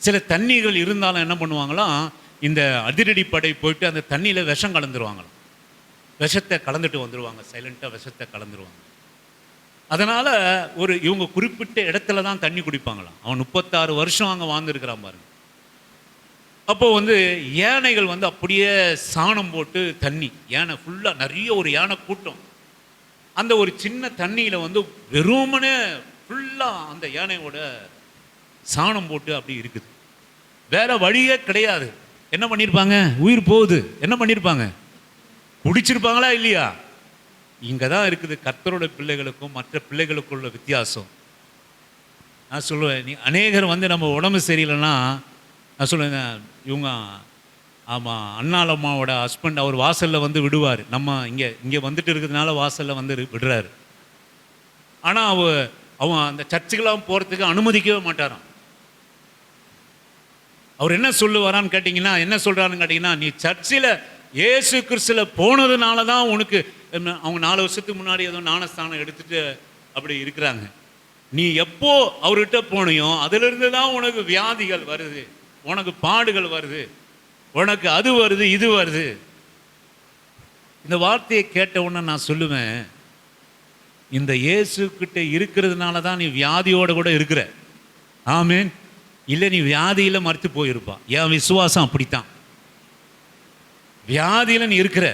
சில தண்ணிகள் இருந்தாலும் என்ன பண்ணுவாங்களாம், இந்த அதிரடிப்படை போயிட்டு அந்த தண்ணியில் விஷம் கலந்துருவாங்களாம். விஷத்தை கலந்துட்டு வந்துடுவாங்க, சைலண்ட்டாக விஷத்தை கலந்துருவாங்க. அதனால் இவங்க குறிப்பிட்ட இடத்துல தான் தண்ணி குடிப்பாங்களாம். அவன் 36 வருஷம் அங்கே வாழ்ந்துருக்கிறான் பாருங்க. அப்போது யானைகள் அப்படியே சாணம் போட்டு தண்ணி, யானை ஃபுல்லாக நிறைய ஒரு யானை கூட்டம் அந்த ஒரு சின்ன தண்ணியில் வெறுமனே ஃபுல்லாக அந்த யானையோட சாணம் போட்டு அப்படி இருக்குது. வேற வழியே கிடையாது. என்ன பண்ணியிருப்பாங்க? உயிர் போகுது, என்ன பண்ணியிருப்பாங்க? குடிச்சிருப்பாங்களா இல்லையா? இங்கே தான் இருக்குது கர்த்தரோட பிள்ளைகளுக்கும் மற்ற பிள்ளைகளுக்கும் உள்ள வித்தியாசம். நான் சொல்லுவேன், நீ அநேகர் நம்ம உடம்பு சரியில்லைன்னா நான் சொல்லுவேங்க, இவங்க ஆமாம் அண்ணாலம்மாவோட ஹஸ்பண்ட் அவர் வாசலில் விடுவார். நம்ம இங்கே வந்துட்டு இருக்கிறதுனால வாசலில் விடுறாரு. ஆனால் அவன் அந்த சர்ச்சுக்கெல்லாம் போகிறதுக்கு அனுமதிக்கவே மாட்டாரான். அவர் என்ன சொல்லுவாரான்னு கேட்டிங்கன்னா, என்ன சொல்கிறான்னு கேட்டிங்கன்னா, நீ சர்ச்சில் இயேசு கிறிஸ்துவில் போனதுனால தான் உனக்கு, அவங்க 4 வருஷத்துக்கு முன்னாடி ஏதோ ஞானஸ்தானம் எடுத்துகிட்டு அப்படி இருக்கிறாங்க. நீ எப்போ அவர்கிட்ட போனியோ அதிலிருந்து தான் உனக்கு வியாதிகள் வருது, உனக்கு பாடுகள் வருது, உனக்கு அது வருது இது வருது. இந்த வார்த்தையை கேட்ட உடனே நான் சொல்லுவேன், இந்த இயேசு கிட்ட இருக்கிறதுனால தான் நீ வியாதியோட கூட இருக்கிற. ஆமேன். இல்லை நீ வியாதியில் மறுத்து போயிருப்பா. என் விசுவாசம் அப்படித்தான். வியாதியில் நீ இருக்கிற.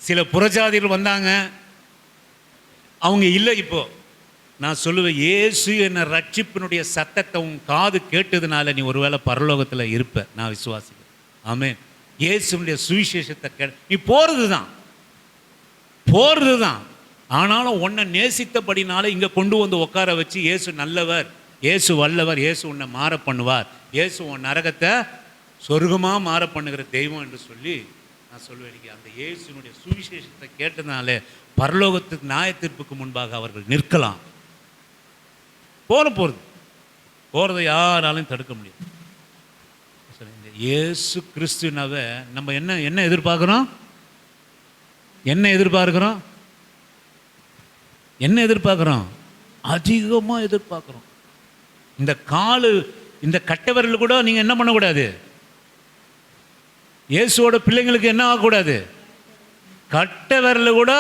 சில புறஜாதிகள் வந்தாங்க, அவங்க இல்லை. இப்போ நான் சொல்லுவேன், இயேசு என்ன ரட்சிப்பினுடைய சத்தத்தை உன் காது கேட்டதுனால நீ ஒருவேளை பரலோகத்தில் இருப்ப. நான் விசுவாசிக்கிறேன். ஆமென். இயேசுனுடைய சுவிசேஷத்தை நீ போகிறது தான். ஆனாலும் உன்னை நேசித்தபடினால இங்கே கொண்டு உட்கார வச்சு, இயேசு நல்லவர், இயேசு வல்லவர், இயேசு உன்னை மாற பண்ணுவார், இயேசு உன் நரகத்தை சொர்க்கமாக மாற பண்ணுகிற தெய்வம் என்று சொல்லி நான் சொல்லுவேன். அந்த இயேசுனுடைய சுவிசேஷத்தை கேட்டதுனால பரலோகத்துக்கு நியாயத்தீர்ப்புக்கு முன்பாக அவர்கள் நிற்கலாம். போகிறத யாராலும் தடுக்க முடியும். இந்த இயேசு கிறிஸ்துனாவை நம்ம என்ன எதிர்பார்க்குறோம்? அதிகமாக எதிர்பார்க்குறோம். இந்த கட்டவர்கள் கூட நீங்கள் என்ன பண்ணக்கூடாது? இயேசுவோட பிள்ளைங்களுக்கு என்ன ஆகக்கூடாது? கட்டவரில் கூட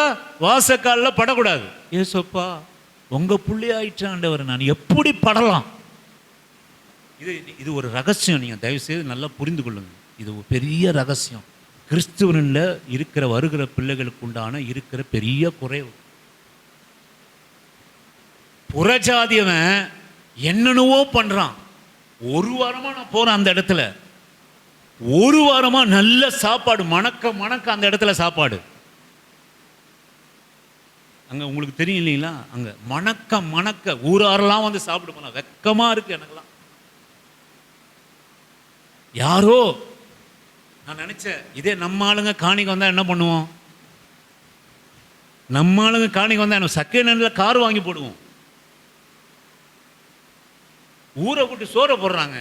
வாசக்காலில் படக்கூடாது. இயேசுப்பா உங்கள் புள்ளி ஆயிற்றாண்டவர், நான் எப்படி படலாம்? இது ஒரு ரகசியம். நீங்கள் தயவுசெய்து நல்லா புரிந்து கொள்ளுங்கள். இது ஒரு பெரிய ரகசியம். கிறிஸ்துவனில் இருக்கிற வருகிற பிள்ளைகளுக்கு உண்டான இருக்கிற பெரிய குறைவு. புறஜாதியவன் என்னென்னவோ பண்ணுறான். ஒரு வாரமாக நான் போகிறேன் அந்த இடத்துல, ஒரு வாரமாக நல்ல சாப்பாடு, மணக்க அந்த இடத்துல சாப்பாடு. அங்கே உங்களுக்கு தெரியும் இல்லைங்களா, அங்கே மணக்க ஊராரெல்லாம் சாப்பிட்டு போகலாம். வெக்கமாக இருக்குது எனக்கெல்லாம். யாரோ நான் நினச்சேன், இதே நம்ம ஆளுங்க காணிக்கு வந்தால் என்ன பண்ணுவோம்? நம்ம ஆளுங்க காணிக்கு வந்தால் செகண்ட் ஹேண்டில் கார் வாங்கி போடுவோம். ஊரை விட்டு சோறை போடுறாங்க.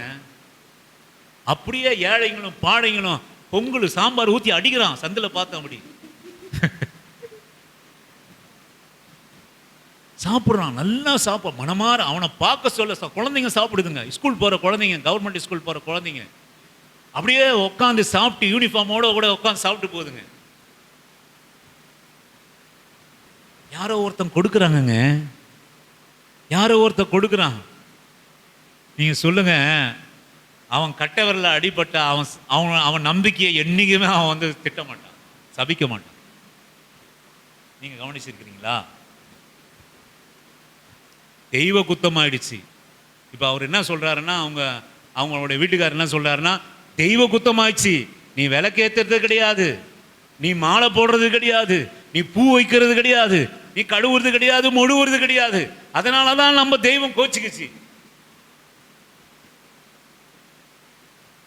அப்படியே ஏழைங்களும் பாழைங்களும் பொங்கல் சாம்பார் ஊற்றி அடிக்கிறான். சந்தில் பார்த்தோம், அப்படி சாப்பிட்றான். நல்லா சாப்பிட மனமாற அவனை பார்க்க சொல்ல குழந்தைங்க சாப்பிடுதுங்க. ஸ்கூல் போகிற குழந்தைங்க, கவர்மெண்ட் ஸ்கூல் போகிற குழந்தைங்க அப்படியே உட்காந்து சாப்பிட்டு யூனிஃபார்மோட கூட உட்காந்து சாப்பிட்டு போகுதுங்க. யாரோ ஒருத்தன் கொடுக்குறாங்கங்க, யாரோ ஒருத்தன் கொடுக்குறான். நீங்கள் சொல்லுங்க, அவன் கட்டவரில் அடிபட்ட அவன் நம்பிக்கையை என்னைக்குமே அவன் திட்ட மாட்டான், சபிக்க மாட்டான். நீங்கள் கவனிச்சிருக்கிறீங்களா? தெய்வ குத்தமாயிடுச்சு. இப்போ அவர் என்ன சொல்கிறாருன்னா, அவங்களோட வீட்டுக்காரர் என்ன சொல்கிறாருன்னா, தெய்வ குத்தமாயிடுச்சு. நீ விளக்கேற்றுறது கிடையாது, நீ மாலை போடுறது கிடையாது, நீ பூ வைக்கிறது கிடையாது, நீ கழுவுறது கிடையாது, மொழுவுறது கிடையாது. அதனால தான் நம்ம தெய்வம் கோச்சிக்கிச்சு.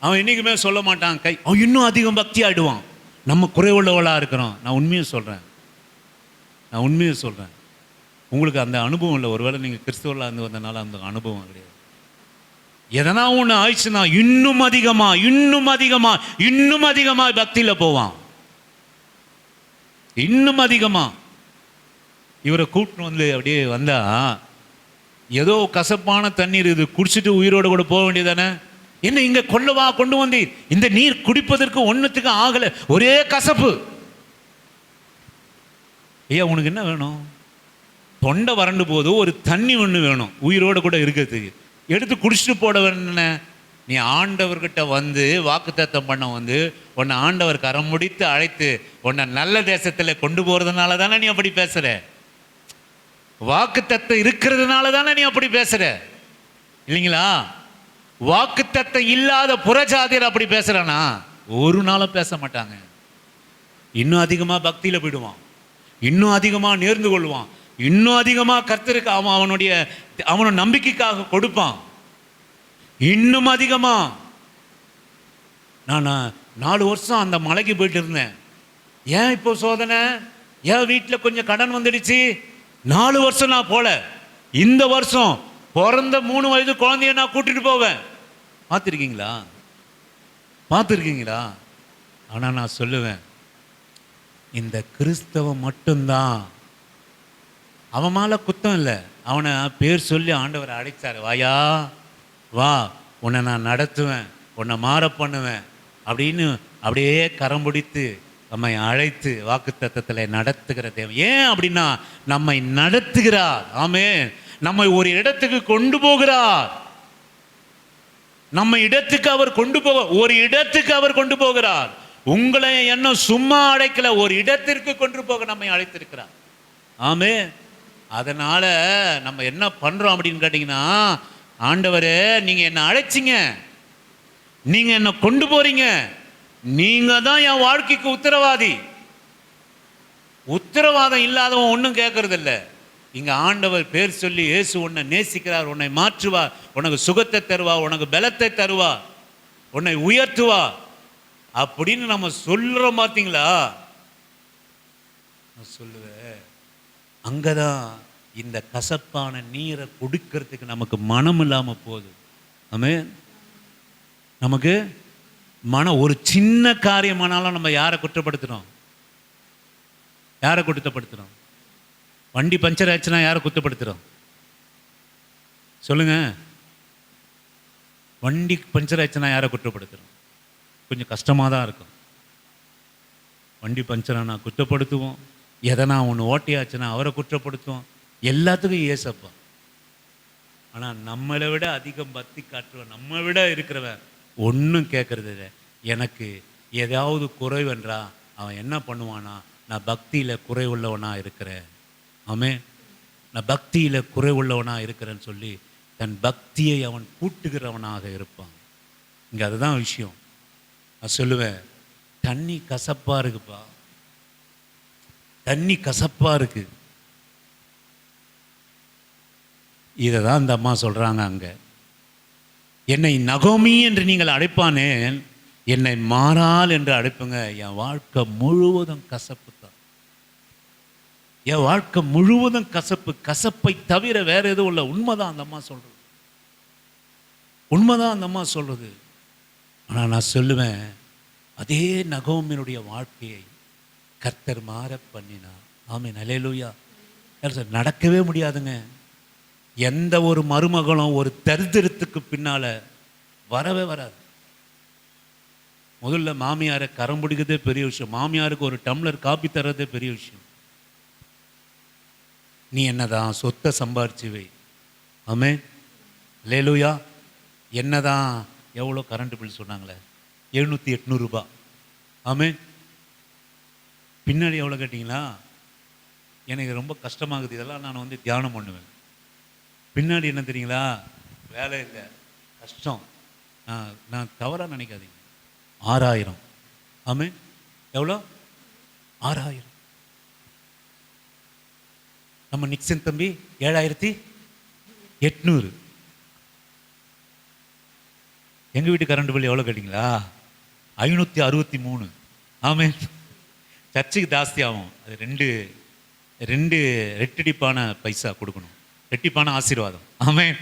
அவன் என்றைக்குமே சொல்ல மாட்டான் அவன் இன்னும் அதிகம் பக்தி ஆகிடுவான். நம்ம குறைவுள்ளவளாக இருக்கிறோம். நான் உண்மையை சொல்கிறேன். உங்களுக்கு அந்த அனுபவம் இல்லை. ஒருவேளை நீங்கள் கிறிஸ்துவர்களாக இருந்து வந்தனால அந்த அனுபவம் கிடையாது. எதனா ஒன்று ஆயிடுச்சுன்னா இன்னும் அதிகமாக பக்தியில் போவான். இன்னும் அதிகமாக இவரை கூப்பிட்டு அப்படியே வந்தா ஏதோ கசப்பான தண்ணீர் இது, குடிச்சிட்டு உயிரோடு கூட போக வேண்டியதானே? என்ன இங்க கொள்ளவா கொண்டு வந்தீர்? இந்த நீர் குடிப்பதற்கு ஒன்றுத்துக்கு ஆகல, ஒரே கசப்பு. ஐயா உனக்கு என்ன வேணும்? தொண்டை வறண்டு போது ஒரு தண்ணி ஒன்று வேணும் உயிரோடு கூட இருக்கிறதுக்கு. எடுத்து குடிச்சிட்டு போட வேணும். நீ ஆண்டவர்கிட்ட வந்து வாக்குத்தத்தம் பண்ண வந்து உன்னை ஆண்டவர் கரம் முடித்து அழைத்து உன்னை நல்ல தேசத்தில் கொண்டு போகிறதுனால தானே நீ அப்படி பேசுகிற. வாக்குத்தத்தம் இருக்கிறதுனால தானே நீ அப்படி பேசுகிற, இல்லைங்களா? வாக்குத்தத்தம் இல்லாத புறஜாதியர் அப்படி பேசுகிறானா ஒரு நாளும் பேச மாட்டாங்க. இன்னும் அதிகமாக பக்தியில் போயிடுவான், இன்னும் அதிகமாக நேர்ந்து கொள்வான், இன்னும் அதிகமாக கர்த்தருக்கு அவனோட நம்பிக்கைக்காக கொடுப்பான், இன்னும் அதிகமா. நான் 4 வருஷம் அந்த மலைக்கு போயிட்டு இருந்தேன். ஏன் இப்போ சோதனை? ஏன் வீட்டில் கொஞ்சம் கடன் வந்துடுச்சு? 4 வருஷம் நான் போல. இந்த வருஷம் பிறந்த 3 வயது குழந்தைய நான் கூட்டிட்டு போவேன். பார்த்துருக்கீங்களா? பார்த்துருக்கீங்களா? ஆனால் நான் சொல்லுவேன், இந்த கிறிஸ்தவம் மட்டும்தான். அவன் மேலே குத்தம் இல்லை, அவனை பேர் சொல்லி ஆண்டவர் அழைச்சாரு. வாயா வா, உன்னை நான் நடத்துவேன், உன்னை மாற பண்ணுவேன் அப்படின்னு அப்படியே கரம் பிடித்து நம்மை அழைத்து வாக்குத்தத்தத்தில் நடத்துகிற தேவன். ஏன் அப்படின்னா நம்மை நடத்துகிறார். ஆமென். நம்மை ஒரு இடத்துக்கு கொண்டு போகிறார். நம்ம இடத்துக்கு அவர் கொண்டு போக, ஒரு இடத்துக்கு அவர் கொண்டு போகிறார். உங்களை என்ன சும்மா அழைக்கல, ஒரு இடத்திற்கு கொண்டு போக நம்மை அழைத்திருக்கிறார். ஆமென். அதனால நம்ம என்ன பண்றோம் அப்படின்னு கேட்டீங்கன்னா, ஆண்டவரே நீங்க என்ன அழைச்சிங்க, நீங்க என்ன கொண்டு போறீங்க, நீங்க தான் என் வாழ்க்கைக்கு உத்தரவாதி. உத்தரவாதம் இல்லாதவன் ஒன்றும் கேட்கறது இல்லை. இங்க ஆண்டவர் பேர் சொல்லி இயேசு உன்னை நேசிக்கிறார், உன்னை மாற்றுவார், உனக்கு சுகத்தை தருவார், உனக்கு பலத்தை தருவார், உன்னை உயர்த்துவார் அப்படின்னு நம்ம சொல்றோம். பார்த்தீங்களா? நான் சொல்லுவேன், அங்கதான் இந்த கசப்பான நீரை குடிக்கிறதுக்கு நமக்கு மனம் இல்லாமல் போகுது. ஆமென். நமக்கு ஒரு சின்ன காரியமானாலும் நம்ம யாரை குற்றப்படுத்துறோம்? யாரை குற்றப்படுத்துறோம்? வண்டி பஞ்சர் ஆச்சுன்னா யாரை குற்றப்படுத்துறோம்? சொல்லுங்க. வண்டி பஞ்சர் ஆச்சுன்னா யாரை குற்றப்படுத்துறோம்? கொஞ்சம் கஷ்டமாக தான் இருக்கும். வண்டி பஞ்சரானா குற்றப்படுத்துவோம், எதனா ஒன்று ஓட்டியாச்சுன்னா அவரை குற்றப்படுத்துவோம், எல்லாத்துக்கும் ஏசப்பா. ஆனால் நம்மளை விட அதிகம் பக்தி காட்டுவன், நம்ம விட இருக்கிறவன் ஒன்றும் கேட்கறது இல்லை. எனக்கு ஏதாவது குறைவென்றா அவன் என்ன பண்ணுவானா, நான் பக்தியில் குறைவுள்ளவனாக இருக்கிறேன். ஆமென். நான் பக்தியில் குறைவுள்ளவனாக இருக்கிறேன்னு சொல்லி தன் பக்தியை அவன் கூட்டுகிறவனாக இருப்பான். இங்கே அதுதான் விஷயம். நான் சொல்லுவேன், தண்ணி கசப்பாக இருக்குப்பா, தண்ணி கசப்பாக இருக்கு. இதை தான் இந்த அம்மா சொல்கிறாங்க. அங்கே என்னை நகோமி என்று நீங்கள் அழைப்பானேன், என்னை மாறால் என்று அழைப்புங்க. என் வாழ்க்கை முழுவதும் கசப்பு தான். என் வாழ்க்கை முழுவதும் கசப்பு, கசப்பை தவிர வேற எதுவும் இல்லை. உண்மைதான் அந்த அம்மா சொல்றது, உண்மைதான் அந்த அம்மா சொல்றது. ஆனால் நான் சொல்லுவேன், அதே நகோமியினுடைய வாழ்க்கையை கர்த்தர் மாற பண்ணினார். ஆமென். அல்லேலூயா. நடக்கவே முடியாதுங்க. எந்த ஒரு மருமகளும் ஒரு தரித்திரத்துக்கு பின்னால வரவே வராது. முதல்ல மாமியாரை கரம் பிடிக்கிறதே பெரிய விஷயம். மாமியாருக்கு ஒரு டம்ளர் காப்பி தர்றதே பெரிய விஷயம். நீ என்னதான் சொத்தை சம்பாரிச்சு வை. ஆமென். அல்லேலூயா. என்னதான் எவ்வளோ கரண்ட் பில் சொன்னாங்களே, 700-800 ரூபாய். ஆமென். பின்னாடி எவ்வளோ கேட்டிங்களா? எனக்கு ரொம்ப கஷ்டமாகுது. இதெல்லாம் நான் தியானம் பண்ணுவேன். பின்னாடி என்ன தெரியுங்களா? வேலை இல்லை, கஷ்டம். நான் தவறாக நினைக்காதீங்க. 6000. ஆமென். எவ்வளோ? 6000. நம்ம நிக்சன் தம்பி 7800. எங்கள் வீட்டு கரண்ட் பில் எவ்வளோ கேட்டிங்களா? 563. ஆமென். சர்ச்சுக்கு ஜாஸ்தி ஆகும். அது ரெண்டு ரெட்டிப்பான பைசா கொடுக்கணும், ரெட்டிப்பான ஆசீர்வாதம். ஆமென்.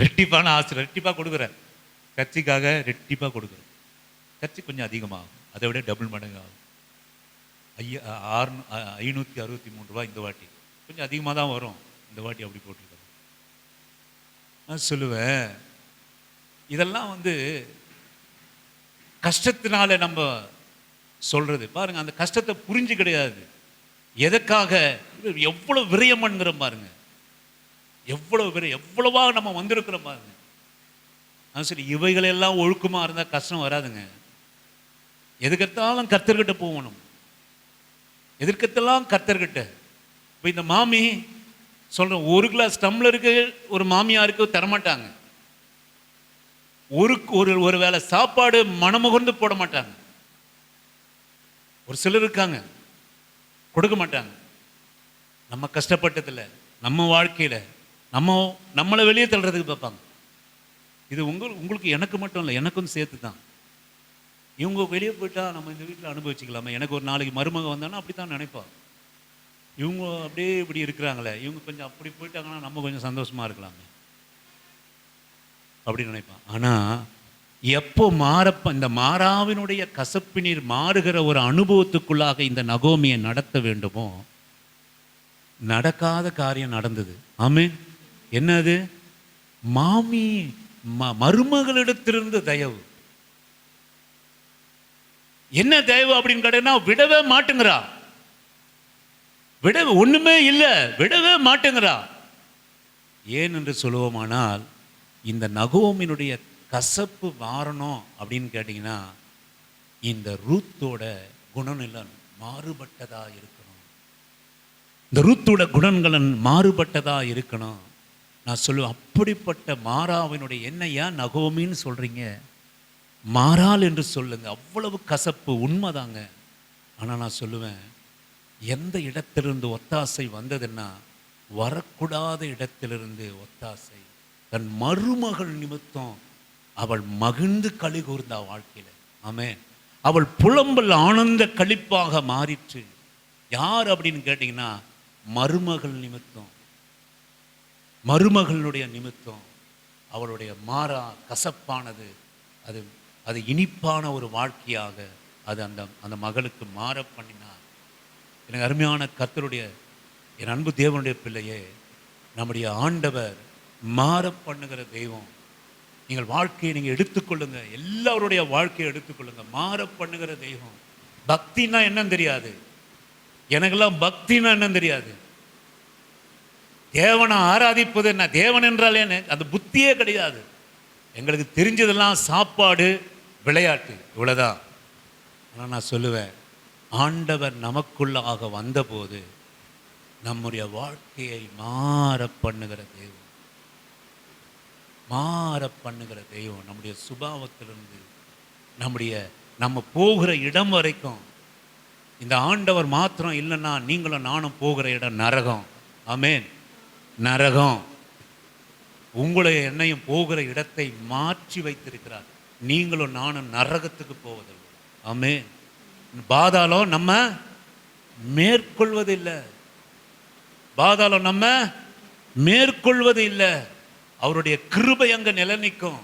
ரெட்டிப்பான ஆசீர்வாதம் ரெட்டிப்பாக கொடுக்குறேன். சர்ச்சுக்காக ரெட்டிப்பாக கொடுக்குறேன். சர்ச்சு கொஞ்சம் அதிகமாகும், அதை விட டபுள் மடங்கு ஆகும். 563 ரூபா இந்த வாட்டி. கொஞ்சம் அதிகமாக தான் வரும் இந்த வாட்டி. அப்படி போட்டிருக்காங்க. நான் சொல்லுவேன், இதெல்லாம் வந்து கஷ்டத்தினால நம்ம சொல்றது பாருங்க. அந்த கஷ்டத்தை புரிஞ்சு கிடையாது. எதற்காக எவ்வளவு விரயம் பண்ணுறோம் பாருங்க, எவ்வளவா நம்ம வந்திருக்கிறோம் பாருங்க. சரி, இவைகளெல்லாம் ஒழுக்கமா இருந்தா கஷ்டம் வராதுங்க. எதுக்கெடுத்தாலும் கர்த்தர்கிட்ட போகணும், எதற்கெல்லாம் கர்த்தர்கிட்ட. இப்போ இந்த மாமி சொல்றேன், ஒரு கிளாஸ் டம்ளருக்கு ஒரு மாமியாருக்கு தரமாட்டாங்க. ஒரு வேளை சாப்பாடு மனமுகர்ந்து போட மாட்டாங்க. ஒரு சிலர் இருக்காங்க கொடுக்க மாட்டாங்க. நம்ம கஷ்டப்பட்டதில்லை, நம்ம வாழ்க்கையில நம்மளை வெளியே தள்ளுறதுக்கு பார்ப்பாங்க. இது உங்களுக்கு எனக்கு மட்டும் இல்லை, எனக்கும் சேர்த்து தான். இவங்க வெளியே போயிட்டா நம்ம இந்த வீட்டில் அனுபவிச்சுக்கலாமா, எனக்கு ஒரு நாளைக்கு மருமக வந்தானா அப்படி தான் நினைப்பா. இவங்க அப்படியே இப்படி இருக்கிறாங்களே, இவங்க கொஞ்சம் அப்படி போயிட்டாங்கன்னா நம்ம கொஞ்சம் சந்தோஷமா இருக்கலாமே அப்படின்னு நினைப்பான். ஆனால் எப்போ இந்த மாறாவினுடைய கசப்பு நீர் மாறுகிற ஒரு அனுபவத்துக்குள்ளாக இந்த நகோமியை நடத்த வேண்டுமோ, நடக்காத காரியம் நடந்தது. ஆமென். என்னது? மாமி மருமகளிடத்திலிருந்து தயவு. என்ன தயவு அப்படின்னு கேட்டா, விடவே மாட்டேங்கிறா. ஒண்ணுமே இல்லை, விடவே மாட்டேங்கிறா. ஏன் என்று சொல்லுவோமானால், இந்த நகோமியினுடைய கசப்பு மாறணும் அப்படின்னு கேட்டீங்கன்னா, இந்த ரூத்தோட குணநிலன் மாறுபட்டதா இருக்கணும். இந்த ரூத்தோட குணங்கள் மாறுபட்டதா இருக்கணும். நான் சொல்லுவேன், அப்படிப்பட்ட மாறாவினுடைய என்னையா நகோமின்னு சொல்றீங்க, மாறால் என்று சொல்லுங்க. அவ்வளவு கசப்பு, உண்மைதாங்க. ஆனால் நான் சொல்லுவேன், எந்த இடத்திலிருந்து ஒத்தாசை வந்ததுன்னா, வரக்கூடாத இடத்திலிருந்து ஒத்தாசை. தன் மருமகள் நிமித்தம் அவள் மகிழ்ந்து களி கூர்ந்தா வாழ்க்கையில. ஆமென். அவள் புலம்பல் ஆனந்த களிப்பாக மாறிற்று. யார் அப்படின்னு கேட்டீங்கன்னா, மருமகள் நிமித்தம், மருமகளுடைய நிமித்தம் அவளுடைய மாறா கசப்பானது அது இனிப்பான ஒரு வாழ்க்கையாக அது அந்த மகளுக்கு மாற பண்ணினார். எனக்கு அருமையான கர்த்தருடைய, என் அன்பு தேவனுடைய பிள்ளையே, நம்முடைய ஆண்டவர் மாற பண்ணுகிற தெய்வம். நீங்கள் வாழ்க்கையை நீங்கள் எடுத்துக்கொள்ளுங்க, எல்லாருடைய வாழ்க்கையை எடுத்துக்கொள்ளுங்க. மாற பண்ணுகிற தெய்வம். பக்தின்னா என்னன்னு தெரியாது எனக்கெல்லாம், பக்தின்னா என்னன்னு தெரியாது. தேவனை ஆராதிப்பது என்ன, தேவன் என்றால் என்ன, அந்த புத்தியே கிடையாது. எங்களுக்கு தெரிஞ்சதெல்லாம் சாப்பாடு, விளையாட்டு, இவ்வளவுதான். ஆனால் நான் சொல்லுவேன், ஆண்டவர் நமக்குள்ளாக வந்தபோது நம்முடைய வாழ்க்கையை மாற பண்ணுகிற தெய்வம், மாற பண்ணுகிற தெய்வம். நம்முடைய சுபாவத்திலிருந்து நம்ம போகிற இடம் வரைக்கும். இந்த ஆண்டவர் மாத்திரம் இல்லைன்னா நீங்களும் நானும் போகிற இடம் நரகம். ஆமென். நரகம். உங்களை என்னையும் போகிற இடத்தை மாற்றி வைத்திருக்கிறார். நீங்களும் நானும் நரகத்துக்கு போவதில்லை. ஆமென். பாதாளம் நம்ம மேற்கொள்வதில்லை, பாதாளம் நம்ம மேற்கொள்வது இல்லை. அவருடைய கிருபை அங்க நிலைநிற்கும்,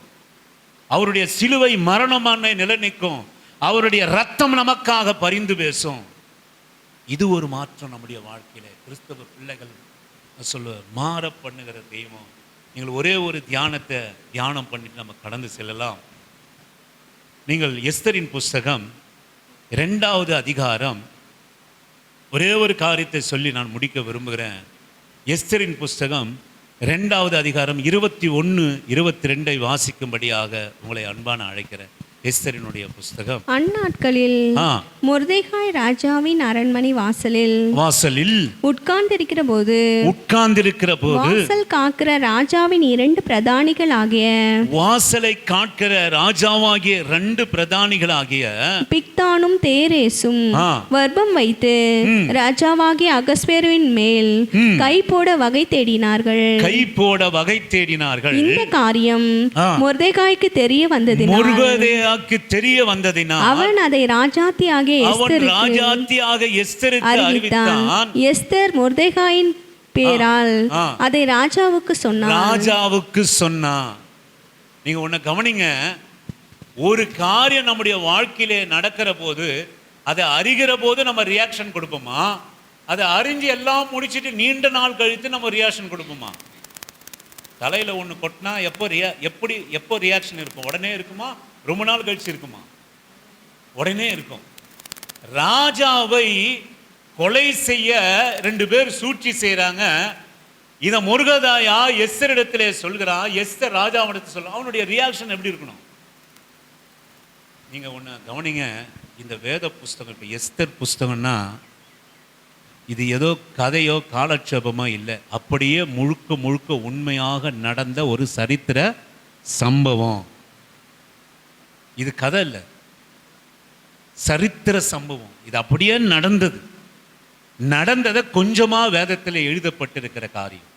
அவருடைய சிலுவை மரணமான நிலைநிற்கும், அவருடைய ரத்தம் நமக்காக பரிந்து பேசும். இது ஒரு மாற்றம் நம்முடைய வாழ்க்கையில. கிறிஸ்தவ பிள்ளைகள் சொல்லுவார், மாற பண்ணுகிற தெய்வம். நீங்கள் ஒரே ஒரு தியானம் பண்ணிட்டு நம்ம கடந்து செல்லலாம். நீங்கள் எஸ்தரின் புஸ்தகம் 2வது அதிகாரம், ஒரே ஒரு காரியத்தை சொல்லி நான் முடிக்க விரும்புகிறேன். எஸ்தரின் புஸ்தகம் 2வது அதிகாரம் 21, 22 வாசிக்கும்படியாக உங்களை அன்பான அழைக்கிறேன். எஸ்தரினுடைய புஸ்தகம். அந்நாட்களில் மொர்தெகாய் ராஜாவின் அரண்மனை வாசலில் உட்கார்ந்திருக்கிற போது வாசல் காக்கிற ராஜாவின் 2 பிரதானிகளாகிய, வாசலை காக்கிற ராஜாவாகிய 2 பிரதானிகளாகிய பிக்தானும் தேரேசும் வர்ப்பம் வைத்து ராஜாவாகிய அகஸ்வேருவின் மேல் கை போட வகை தேடினார்கள். இந்த காரியம் மொர்தெகாய்க்கு தெரிய வந்ததினால் அவன் அதை ராஜாத்தியாக எஸ்தருக்கு அறிவித்தான். எஸ்தர் மொர்தெகாயின் பேரால் அதை ராஜாவுக்கு சொன்னான். நீங்க ஒண்ணு கவனிங்க, ஒரு காரியம் நம்முடைய வாழ்க்கையிலே நடக்கிற போது, அதை அறிகிற போது நம்ம ரியாக்ஷன் கொடுப்போமா, அதை அறிஞ்சு எல்லாம் முடிச்சிட்டு நீண்ட நாள் கழித்து நம்ம ரியாக்ஷன் கொடுப்போமா? தலையில ஒன்று கொட்டினா எப்போ ரியாக்ஷன் இருக்கும்? உடனே இருக்குமா? ரொம்ப நாள் கழிச்சு இருக்குமா? உடனே இருக்கும். ராஜாவை கொலை செய்ய 2 பேர் சூழ்ச்சி செய்யறாங்க. இதை முருகதாயா எஸ்தர் இடத்திலே சொல்கிறான். எஸ்தர் ராஜாவிடத்தில் சொல்ல, அவனுடைய ரியாக்ஷன் எப்படி இருக்கணும்? நீங்க ஒன்று கவனிங்க. இந்த வேத புஸ்தகம், இப்போ எஸ்தர் புஸ்தகம்னா இது ஏதோ கதையோ காலட்சேபமோ இல்லை. அப்படியே முழுக்க முழுக்க உண்மையாக நடந்த ஒரு சரித்திர சம்பவம். இது கதை இல்லை, சரித்திர சம்பவம். இது அப்படியே நடந்தது. நடந்ததை கொஞ்சமா வேதத்தில் எழுதப்பட்டிருக்கிற காரியம்.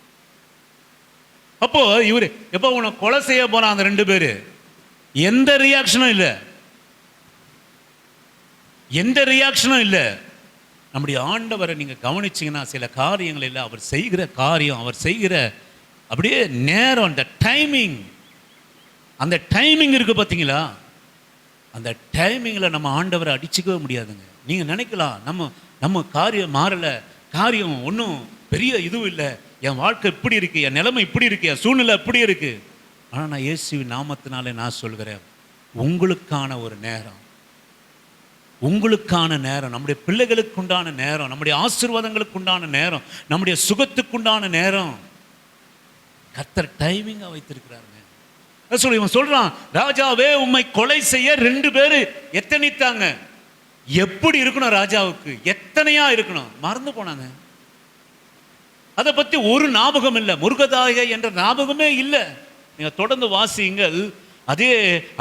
அப்போ இவரு எப்போ உன்னை கொலை செய்ய போறான் அந்த 2 பேரு, எந்த ரியாக்ஷனும் இல்லை, எந்த ரியாக்ஷனும் இல்லை. நம்முடைய ஆண்டவரை நீங்க கவனிச்சீங்கன்னா சில காரியங்கள் இல்லை, அவர் செய்கிற காரியம், அவர் செய்கிற அப்படியே நேரம், அந்த டைமிங் இருக்கு பார்த்தீங்களா? அந்த டைமிங்கில் நம்ம ஆண்டவரை அடிச்சுக்கவே முடியாதுங்க. நீங்க நினைக்கலாம் நம்ம காரியம் மாறலை, காரியம் ஒன்றும் பெரிய இதுவும் இல்லை, என் வாழ்க்கை இப்படி இருக்கு, என் நிலைமை இப்படி இருக்கு, என் சூழ்நிலை இப்படி இருக்கு. ஆனால் நான் இயேசுவின் நாமத்தினாலே நான் சொல்கிறேன், உங்களுக்கான ஒரு நேரம், உங்களுக்கான நேரம், நம்முடைய பிள்ளைகளுக்கு உண்டான நேரம், நம்முடைய ஆசீர்வாதங்களுக்கு உண்டான நேரம், நம்முடைய சுகத்துக்குண்டான நேரம் கர்த்தர் டைமிங்கா வைத்திருக்கிறாருங்க. இவன் சொல்றான், ராஜாவே உம்மை கொலை செய்ய 2 பேரு எத்தனைத்தாங்க. எப்படி இருக்கணும் ராஜாவுக்கு? எத்தனையா இருக்கணும்? மறந்து போனாங்க. அதை பத்தி ஒரு ஞாபகம் இல்லை, முருகதாய என்ற ஞாபகமே இல்லை. நீங்க தொடர்ந்து வாசியுங்கள். அதே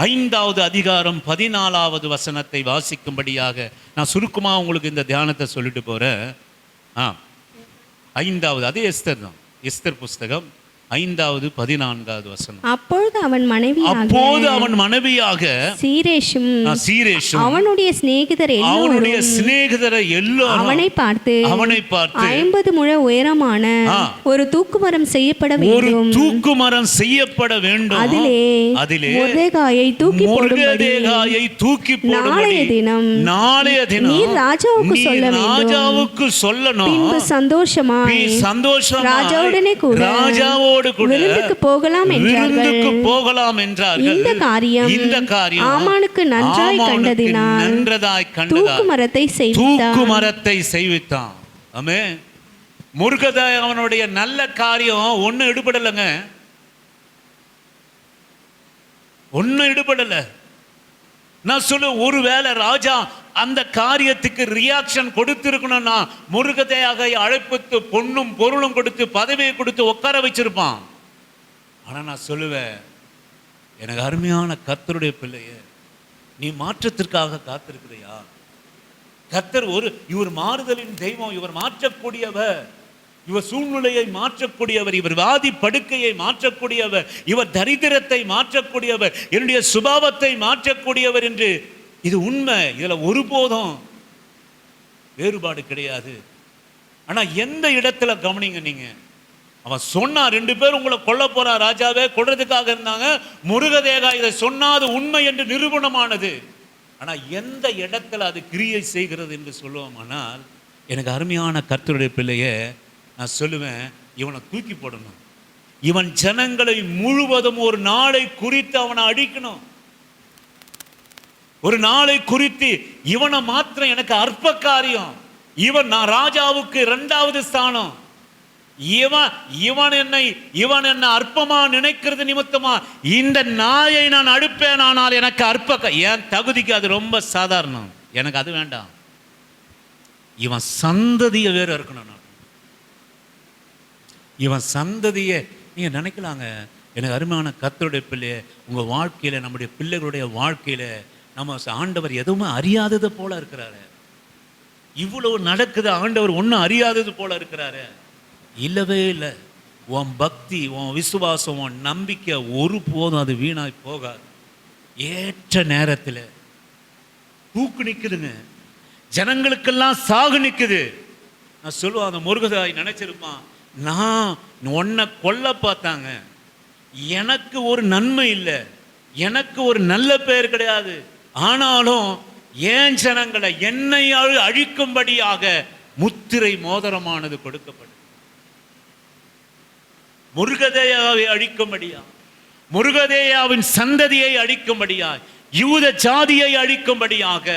5வது அதிகாரம் 14வது வசனத்தை வாசிக்கும்படியாக நான் சுருக்கமா உங்களுக்கு இந்த தியானத்தை சொல்லிட்டு போறேன். 5வது, அதே எஸ்தர் தான், எஸ்தர் புஸ்தகம் 5வது 14வது வசனம். அப்பொழுது அவன் மனைவியாக சீரேஷும் அவனுடைய சிநேகிதர் எல்லோரும் அவனை பார்த்து 50 முழ உயரமான ஒரு தூக்குமரம் செய்யப்பட வேண்டும், அதிலே மொர்தெகாயை தூக்கி நாளைய தினம் நீர் ராஜாவுக்கு சொல்லணும். பின்பு சந்தோஷமாய் ராஜாவுடனே கூட விருந்துக்கு போகலாம் என்றார்கள். இந்த காரியம் ஆமானுக்கு நன்றாய் கண்டதினால் தூக்குமரத்தை செய்வித்தான். ஆமென். முருகதாய் அவனுடைய நல்ல காரியம் ஒன்னும் எடுபடலைங்க, ஒன்னும் எடுபடல. நான் சொல்ல, ஒருவேளை ராஜா அந்த காரியத்துக்கு ரியாக்ஷன் கொடுத்திருக்கணும்னா முருகதையாக அழைப்பித்து பொண்ணும் பொருளும் கொடுத்து பதவியை கொடுத்து உட்கார வச்சிருப்பான். ஆனா நான் சொல்லுவேன், எனக்கு அருமையான கர்த்தருடைய பிள்ளையே, நீ மாற்றத்திற்காக காத்திருக்கிறியா? கர்த்தர் இவர் மாறுதலின் தெய்வம், இவர் மாற்றக்கூடியவர், இவர் சூழ்நிலையை மாற்றக்கூடியவர், இவர் வாதி படுக்கையை மாற்றக்கூடியவர், இவர் தரித்திரத்தை மாற்றக்கூடியவர், என்னுடைய சுபாவத்தை மாற்றக்கூடியவர் என்று. இது உண்மை, இதுல ஒருபோதும் வேறுபாடு கிடையாது. ஆனா எந்த இடத்துல கவனிங்க நீங்க, அவன் சொன்னா 2 பேர் உங்களை கொல்ல போறா ராஜாவே, கொல்றதுக்காக இருந்தாங்க. முருகதேகா இதை சொன்னாது உண்மை என்று நிரூபணமானது. ஆனா எந்த இடத்துல அது கிரியை செய்கிறது என்று சொல்லுவோமானால், எனக்கு அருமையான கர்த்தருடைய பிள்ளையே, நான் சொல்லுவேன், இவனை தூக்கி போடணும். இவன் ஜனங்களை முழுவதும் ஒரு நாளை குறித்து அவனை அழிக்கணும். ஒரு நாளை குறித்து இவனை மாத்திரம் எனக்கு அற்ப காரியம், இவன் நான் ராஜாவுக்கு 2வது ஸ்தானம், இவன் என்ன அற்பமா நினைக்கிறது நிமித்தமா இந்த நாயை நான் அடுப்பேன், ஆனால் எனக்கு அற்ப, என் தகுதிக்கு அது ரொம்ப சாதாரணம், எனக்கு அது வேண்டாம். இவன் சந்ததியை வேற இருக்கணும். இவன் சந்ததியை நீங்க நினைக்கலாங்க. எனக்கு அருமையான கர்த்தருடைய பிள்ளைய, உங்க வாழ்க்கையில, நம்முடைய பிள்ளைகளுடைய வாழ்க்கையில நம்ம ஆண்டவர் எதுவுமே அறியாதது போல இருக்கிறாரு. இவ்வளவு நடக்குது, ஆண்டவர் ஒன்றும் அறியாதது போல இருக்கிறாரு. இல்லவே இல்லை. உன் பக்தி, உன் விசுவாசம், உன் நம்பிக்கை ஒருபோதும் அது வீணாய் போகாது. ஏற்ற நேரத்தில் தூக்கு நிற்குதுங்க, ஜனங்களுக்கெல்லாம் சாகு நிற்குது. நான் சொல்லுவேன், அந்த முருகதாய் நினைச்சிருப்பான், நான் உன்னை கொல்ல பார்த்தாங்க, எனக்கு ஒரு நன்மை இல்லை, எனக்கு ஒரு நல்ல பெயர் கிடையாது, ஆனாலும் ஏன் ஜனங்களை என்னை அழிக்கும்படியாக முத்திரை மோதிரமானது கொடுக்கப்படும். முருகதேயாவை அழிக்கும்படியா, முருகதேயாவின் சந்ததியை அழிக்கும்படியா, யூத ஜாதியை அழிக்கும்படியாக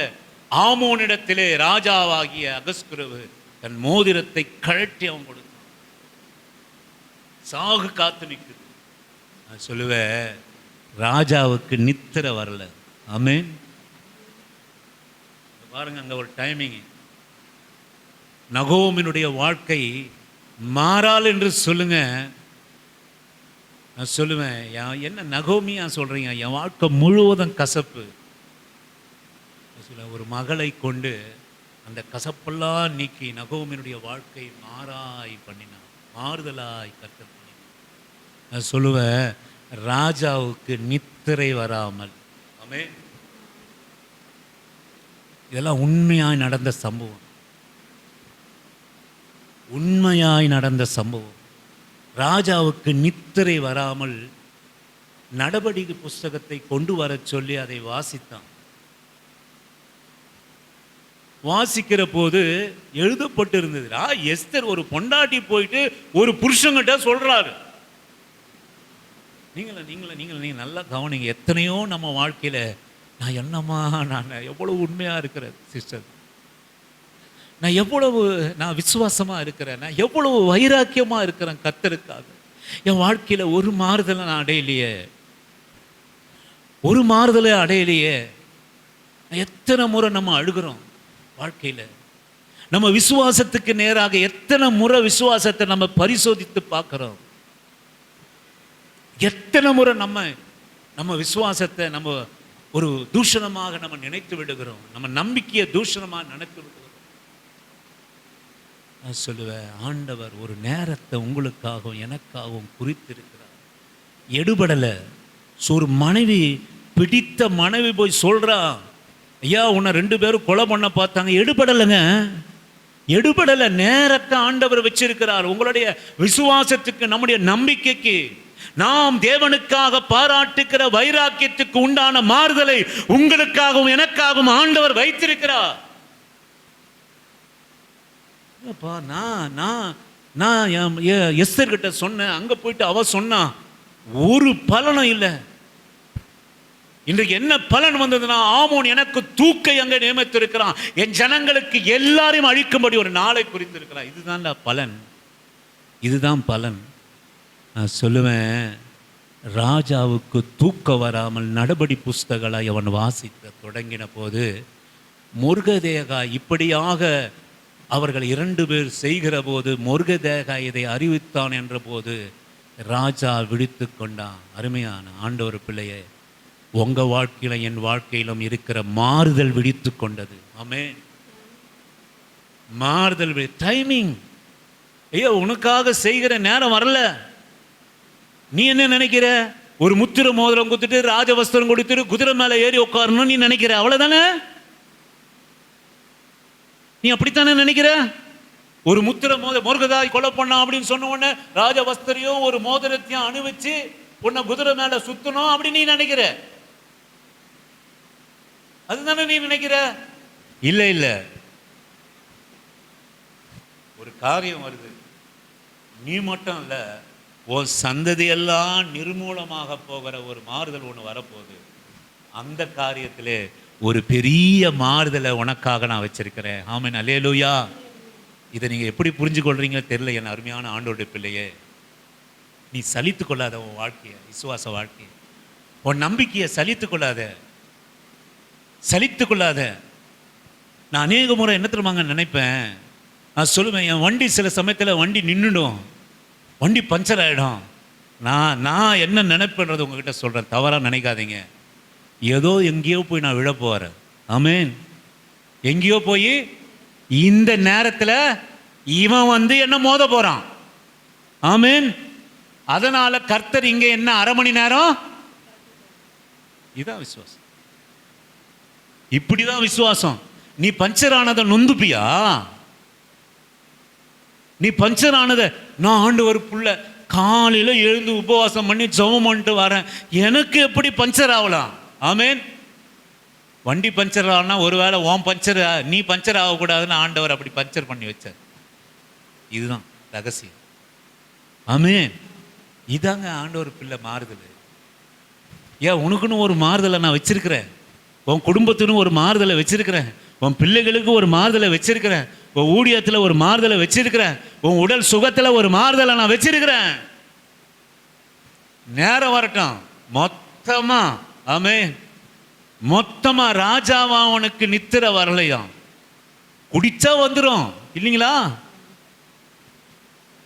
ஆமோனிடத்திலே ராஜாவாகிய அகஸ்குருவு தன் மோதிரத்தை கழட்டி அவன் கொடுத்தான். சாகு காத்து நிற்குது. நான் சொல்லுவேன், ராஜாவுக்கு நித்திரை வரல. ஆமென். பாருங்க, அங்க ஒரு டைமிங். நகோமினுடைய வாழ்க்கை மாறால் என்று சொல்லுங்க. நான் சொல்லுவேன், என்ன நகோமியா சொல்றீங்க, என் வாழ்க்கை முழுவதும் கசப்பு. ஒரு மகளை கொண்டு அந்த கசப்பெல்லாம் நீக்கி நகோமினுடைய வாழ்க்கை மாறாய் பண்ணினான், மாறுதலாய் கர்த்தர் பண்ணினான். நான் சொல்லுவேன், ராஜாவுக்கு நித்திரை வராமல். ஆமென். இதெல்லாம் உண்மையாய் நடந்த சம்பவம், உண்மையாய் நடந்த சம்பவம். ராஜாவுக்கு நித்திரை வராமல் நடபடிக்கை புஸ்தகத்தை கொண்டு வர சொல்லி அதை வாசித்தான். வாசிக்கிற போது எழுதப்பட்டு இருந்தது, எஸ்தர் ஒரு பொண்டாட்டி போயிட்டு ஒரு புருஷங்கிட்ட சொல்றாரு. நீங்க நல்லா கவனிங்க. எத்தனையோ நம்ம வாழ்க்கையில நான் என்னம்மா, நான் எவ்வளவு உண்மையா இருக்கிறேன் சிஸ்டர், நான் விசுவாசமா இருக்கிறேன், நான் எவ்வளவு வைராக்கியமா இருக்கிறேன் கர்த்தருக்காக. என் வாழ்க்கையில ஒரு மாறுதலை நான் அடையலையே, ஒரு மாறுதலை அடையலையே. எத்தனை முறை நம்ம அழுகிறோம் வாழ்க்கையில. நம்ம விசுவாசத்துக்கு நேராக எத்தனை முறை விசுவாசத்தை நம்ம பரிசோதித்து பார்க்கிறோம். எத்தனை முறை நம்ம விசுவாசத்தை நம்ம ஒரு தூஷணமாக நம்ம நினைத்து விடுகிறோம், நம்ம நம்பிக்கையை தூஷணமாக நினைத்து விடுகிறோம். நான் சொல்லுவேன், ஆண்டவர் ஒரு நேரத்தை உங்களுக்காகவும் எனக்காகவும் குறித்திருக்கிறார். எடுபடலை. ஒரு மனைவி, பிடித்த மனைவி போய் சொல்றா, ஐயா உன்னை 2 பேரும் கொலை பண்ண பார்த்தாங்க. எடுபடலைங்க, எடுபடலை. நேரத்தை ஆண்டவர் வச்சிருக்கிறார். உங்களுடைய விசுவாசத்துக்கு, நம்முடைய நம்பிக்கைக்கு, நாம் தேவனுக்காக பாராட்டுகிற வைராக்கியத்துக்கு உண்டான மாறுதலை உங்களுக்காகவும் எனக்காகவும் ஆண்டவர் வைத்திருக்கிறார். நான் எஸ்தர் கிட்ட சொன்னேன், அங்க போயிட்டு அவ சொன்னா ஒரு பலனும் இல்லை. இன்றைக்கு என்ன பலன் வந்ததுன்னா, ஆமோன் எனக்கு தூக்கை அங்கே நியமித்திருக்கிறான், என் ஜனங்களுக்கு எல்லாரையும் அழிக்கும்படி ஒரு நாளை குறித்திருக்கிறான். இதுதான் பலன், இதுதான் பலன். நான் சொல்லுவேன், ராஜாவுக்கு தூக்க வராமல் நடபடி புஸ்தகங்களை அவன் வாசிக்க தொடங்கின போது, முருகதேகா இப்படியாக அவர்கள் 2 பேர் செய்கிற போது, முருகதேகா இதை அறிவித்தான் என்ற போது ராஜா விழித்து கொண்டான். அருமையான ஆண்டவர் பிள்ளையே, உங்க வாழ்க்கையில என் வாழ்க்கையிலும் இருக்கிற மாறுதல் விழித்து கொண்டது. ஆமென். மாறுதல் டைமிங். ஐயோ, உனக்காக செய்கிற நேரம் வரல. நீ என்ன நினைக்கிற? ஒரு முத்திர மோதிரம் கொடுத்துட்டு, ராஜவஸ்திரம் கொடுத்துட்டு, குதிரை மேல ஏறி உட்காரணும் நீ நினைக்கிற, அவ்வளவுதானே? நீ அப்படித்தானே நினைக்கிற? ஒரு முத்திர முருகதாய் கொலை பண்ணா அப்படின்னு சொன்ன உடனே ராஜவஸ்திரையும் ஒரு மோதிரத்தையும் அணிவிச்சு உன்னை குதிரை மேல சுத்தணும் அப்படி நீ நினைக்கிற, அதுதானே நீ நினைக்கிற? இல்ல இல்ல, ஒரு காரியம் வருது. நீ மட்டும் இல்ல, உன் சந்ததியெல்லாம் நிர்மூலமாக போகிற ஒரு மாறுதல் ஒன்று வரப்போகுது. அந்த காரியத்திலே ஒரு பெரிய மாறுதலை உனக்காக நான் வச்சிருக்கிறேன். ஆமென். அல்லேலூயா. இதை நீங்க எப்படி புரிஞ்சு கொள்றீங்களோ தெரியல. என் அருமையான ஆண்டவருடைய பிள்ளையே, நீ சலித்து கொள்ளாத உன் வாழ்க்கையை, விசுவாச வாழ்க்கையை, உன் நம்பிக்கையை சலித்து கொள்ளாத, சலித்து கொள்ளாத. நான் அநேக முறை என்ன தெரியுமாங்க நினைப்பேன், நான் சொல்லுவேன், என் வண்டி சில சமயத்தில் வண்டி நின்றுடும், வண்டி பஞ்சர் ஆகிடும். நான் என்ன நினைப்பேன்றது உங்ககிட்ட சொல்கிறேன், தவறாக நினைக்காதீங்க. ஏதோ எங்கேயோ போய் நான் விழ போகிறேன். ஆமென். எங்கேயோ போய் இந்த நேரத்தில் இவன் வந்து என்ன மோத போகிறான். ஆமென். அதனால கர்த்தர் இங்கே என்ன 1/2 மணி நேரம், இதுதான் விசுவாசம். இப்படிதான் விசுவாசம். நீ பஞ்சர் ஆனதை நொந்துப்பியா? நீ பஞ்சர் ஆனதை, நான் ஆண்டவர் புள்ள காலையில் எழுந்து உபவாசம் பண்ணி ஜெபம் பண்ணிட்டு வரேன், எனக்கு எப்படி பஞ்சர் ஆகலாம்? ஆமென். வண்டி பஞ்சர் ஆனா ஒருவேளை உன் பஞ்சர், நீ பஞ்சர் ஆகக்கூடாதுன்னு ஆண்டவர் அப்படி பஞ்சர் பண்ணி வச்சார். இதுதான் ரகசியம். ஆமென். இதாங்க ஆண்டவர் பிள்ளை மாறுதல். ஏன் உனக்குன்னு ஒரு மாறுதலை நான் வச்சிருக்கிறேன், உன் குடும்பத்துன்னு ஒரு மாறுதலை வச்சிருக்கிறேன், உன் பிள்ளைகளுக்கு ஒரு மாறுதலை வச்சிருக்கிறேன், உன் ஊழியத்தில் ஒரு மாறுதலை வச்சிருக்கிறேன், உன் உடல் சுகத்தில் ஒரு மாறுதலை நான் வச்சிருக்கிறேன். நேரம் வரட்டும், மொத்தமா ஆமென், மொத்தமா ராஜாவா அவனுக்கு நித்திர வரலையாம். குடிச்சா வந்துடும் இல்லைங்களா,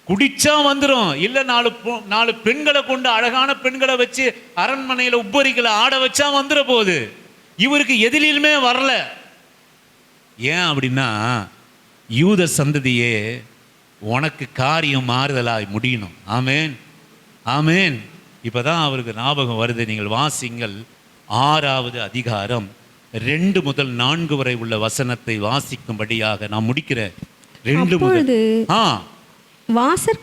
குடிச்சா வந்துடும். இல்ல நாலு பெண்களை கொண்டு, அழகான பெண்களை வச்சு அரண்மனையில உப்பரிகளை ஆட வச்சா வந்துட போகுது. இவருக்கு எதிரிலுமே வரல. ஏன் அப்படின்னா, யூத சந்ததியே உனக்கு காரியம் மாறுதலாய் முடியணும். ஆமேன் ஆமேன். இப்பதான் அவருக்கு ஞாபகம் வருது. நீங்கள் வாசிங்கள் 6வது அதிகாரம் 2 முதல் 4 வரை உள்ள வசனத்தை வாசிக்கும்படியாக நான் முடிக்கிறேன். 2 முதல். வாசல்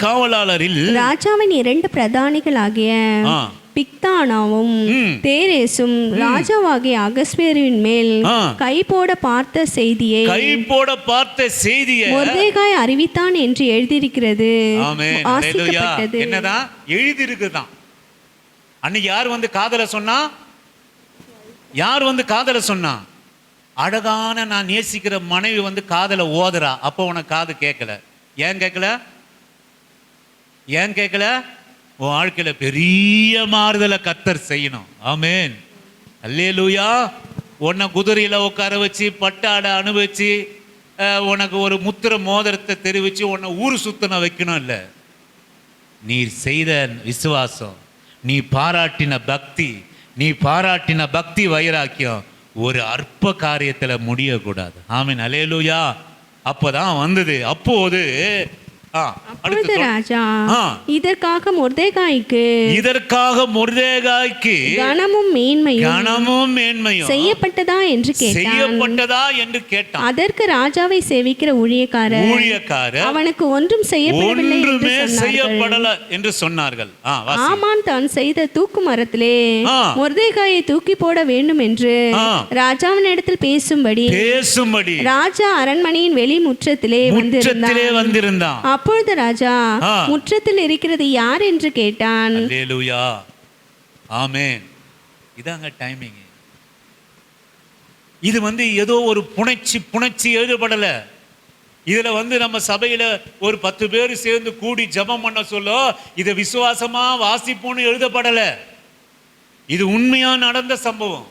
காவலாளரில் ராஜாவின் 2 பிரதானிகளாகிய பிக்தானாவும் தேரேசும் ராஜாவாகிய அகஸ்வேருவின் மேல் கை போட பார்த்த செய்தியை மொர்தெகாய் அறிவித்தான் என்று எழுதியிருக்கிறது. என்னதான் எழுதியிருக்குதான். அன்னைக்கு யார் வந்து காதல சொன்னா, யார் வந்து காதல சொன்னா? அழகான நான் நேசிக்கிற மனைவி வந்து காதல ஓதுறா. அப்போ உனக்கு காது கேட்கல. ஏன் கேட்கல? ஏன் கேட்கல? உன் வாழ்க்கையில பெரிய மாறுதலை கர்த்தர் செய்யணும். ஆமேன் அல்லேலூயா. உன்னை குதிரையில உட்கார வச்சு பட்டாடை அனுபவிச்சு உனக்கு ஒரு முத்திர மோதிரத்தை தெரிவிச்சு உன்னை ஊர் சுத்தன வைக்கணும். இல்லை, நீ செய்த விசுவாசம், நீ பாராட்டின பக்தி வைராக்கியம் ஒரு அற்ப காரியத்துல முடியக்கூடாது. ஆமீன் அல்லேலூயா. அப்பதான் வந்தது. அப்போது ராஜா இதற்காக மொர்தெகாய்க்கு கனமும் மேன்மையும் செய்யப்பட்டதா என்று கேட்டான். அதற்கு ராஜாவை சேவிக்கிற ஊழியக்காரர் அவனுக்கு ஒன்றும் செய்யப்படல என்று சொன்னார்கள். ஆமான் தான் செய்த தூக்கு மரத்திலே மொர்தெகாயை தூக்கி போட வேண்டும் என்று ராஜாவின் இடத்தில் பேசும்படி ராஜா அரண்மனையின் வெளி முற்றத்திலே வந்திருந்தான். அப்பொழுது ராஜா முற்றத்தில் இருக்கிறது யார் என்று கேட்டான். அல்லேலூயா ஆமென். இதாங்க டைமிங். இது வந்து ஏதோ ஒரு புணர்ச்சி எழுதப்படல. இதுல வந்து நம்ம சபையில ஒரு 10 பேர் சேர்ந்து கூடி ஜெபம் பண்ண சொல்ல இதை விசுவாசமா வாசிப்போன்னு எழுதப்படல. இது உண்மையா நடந்த சம்பவம்.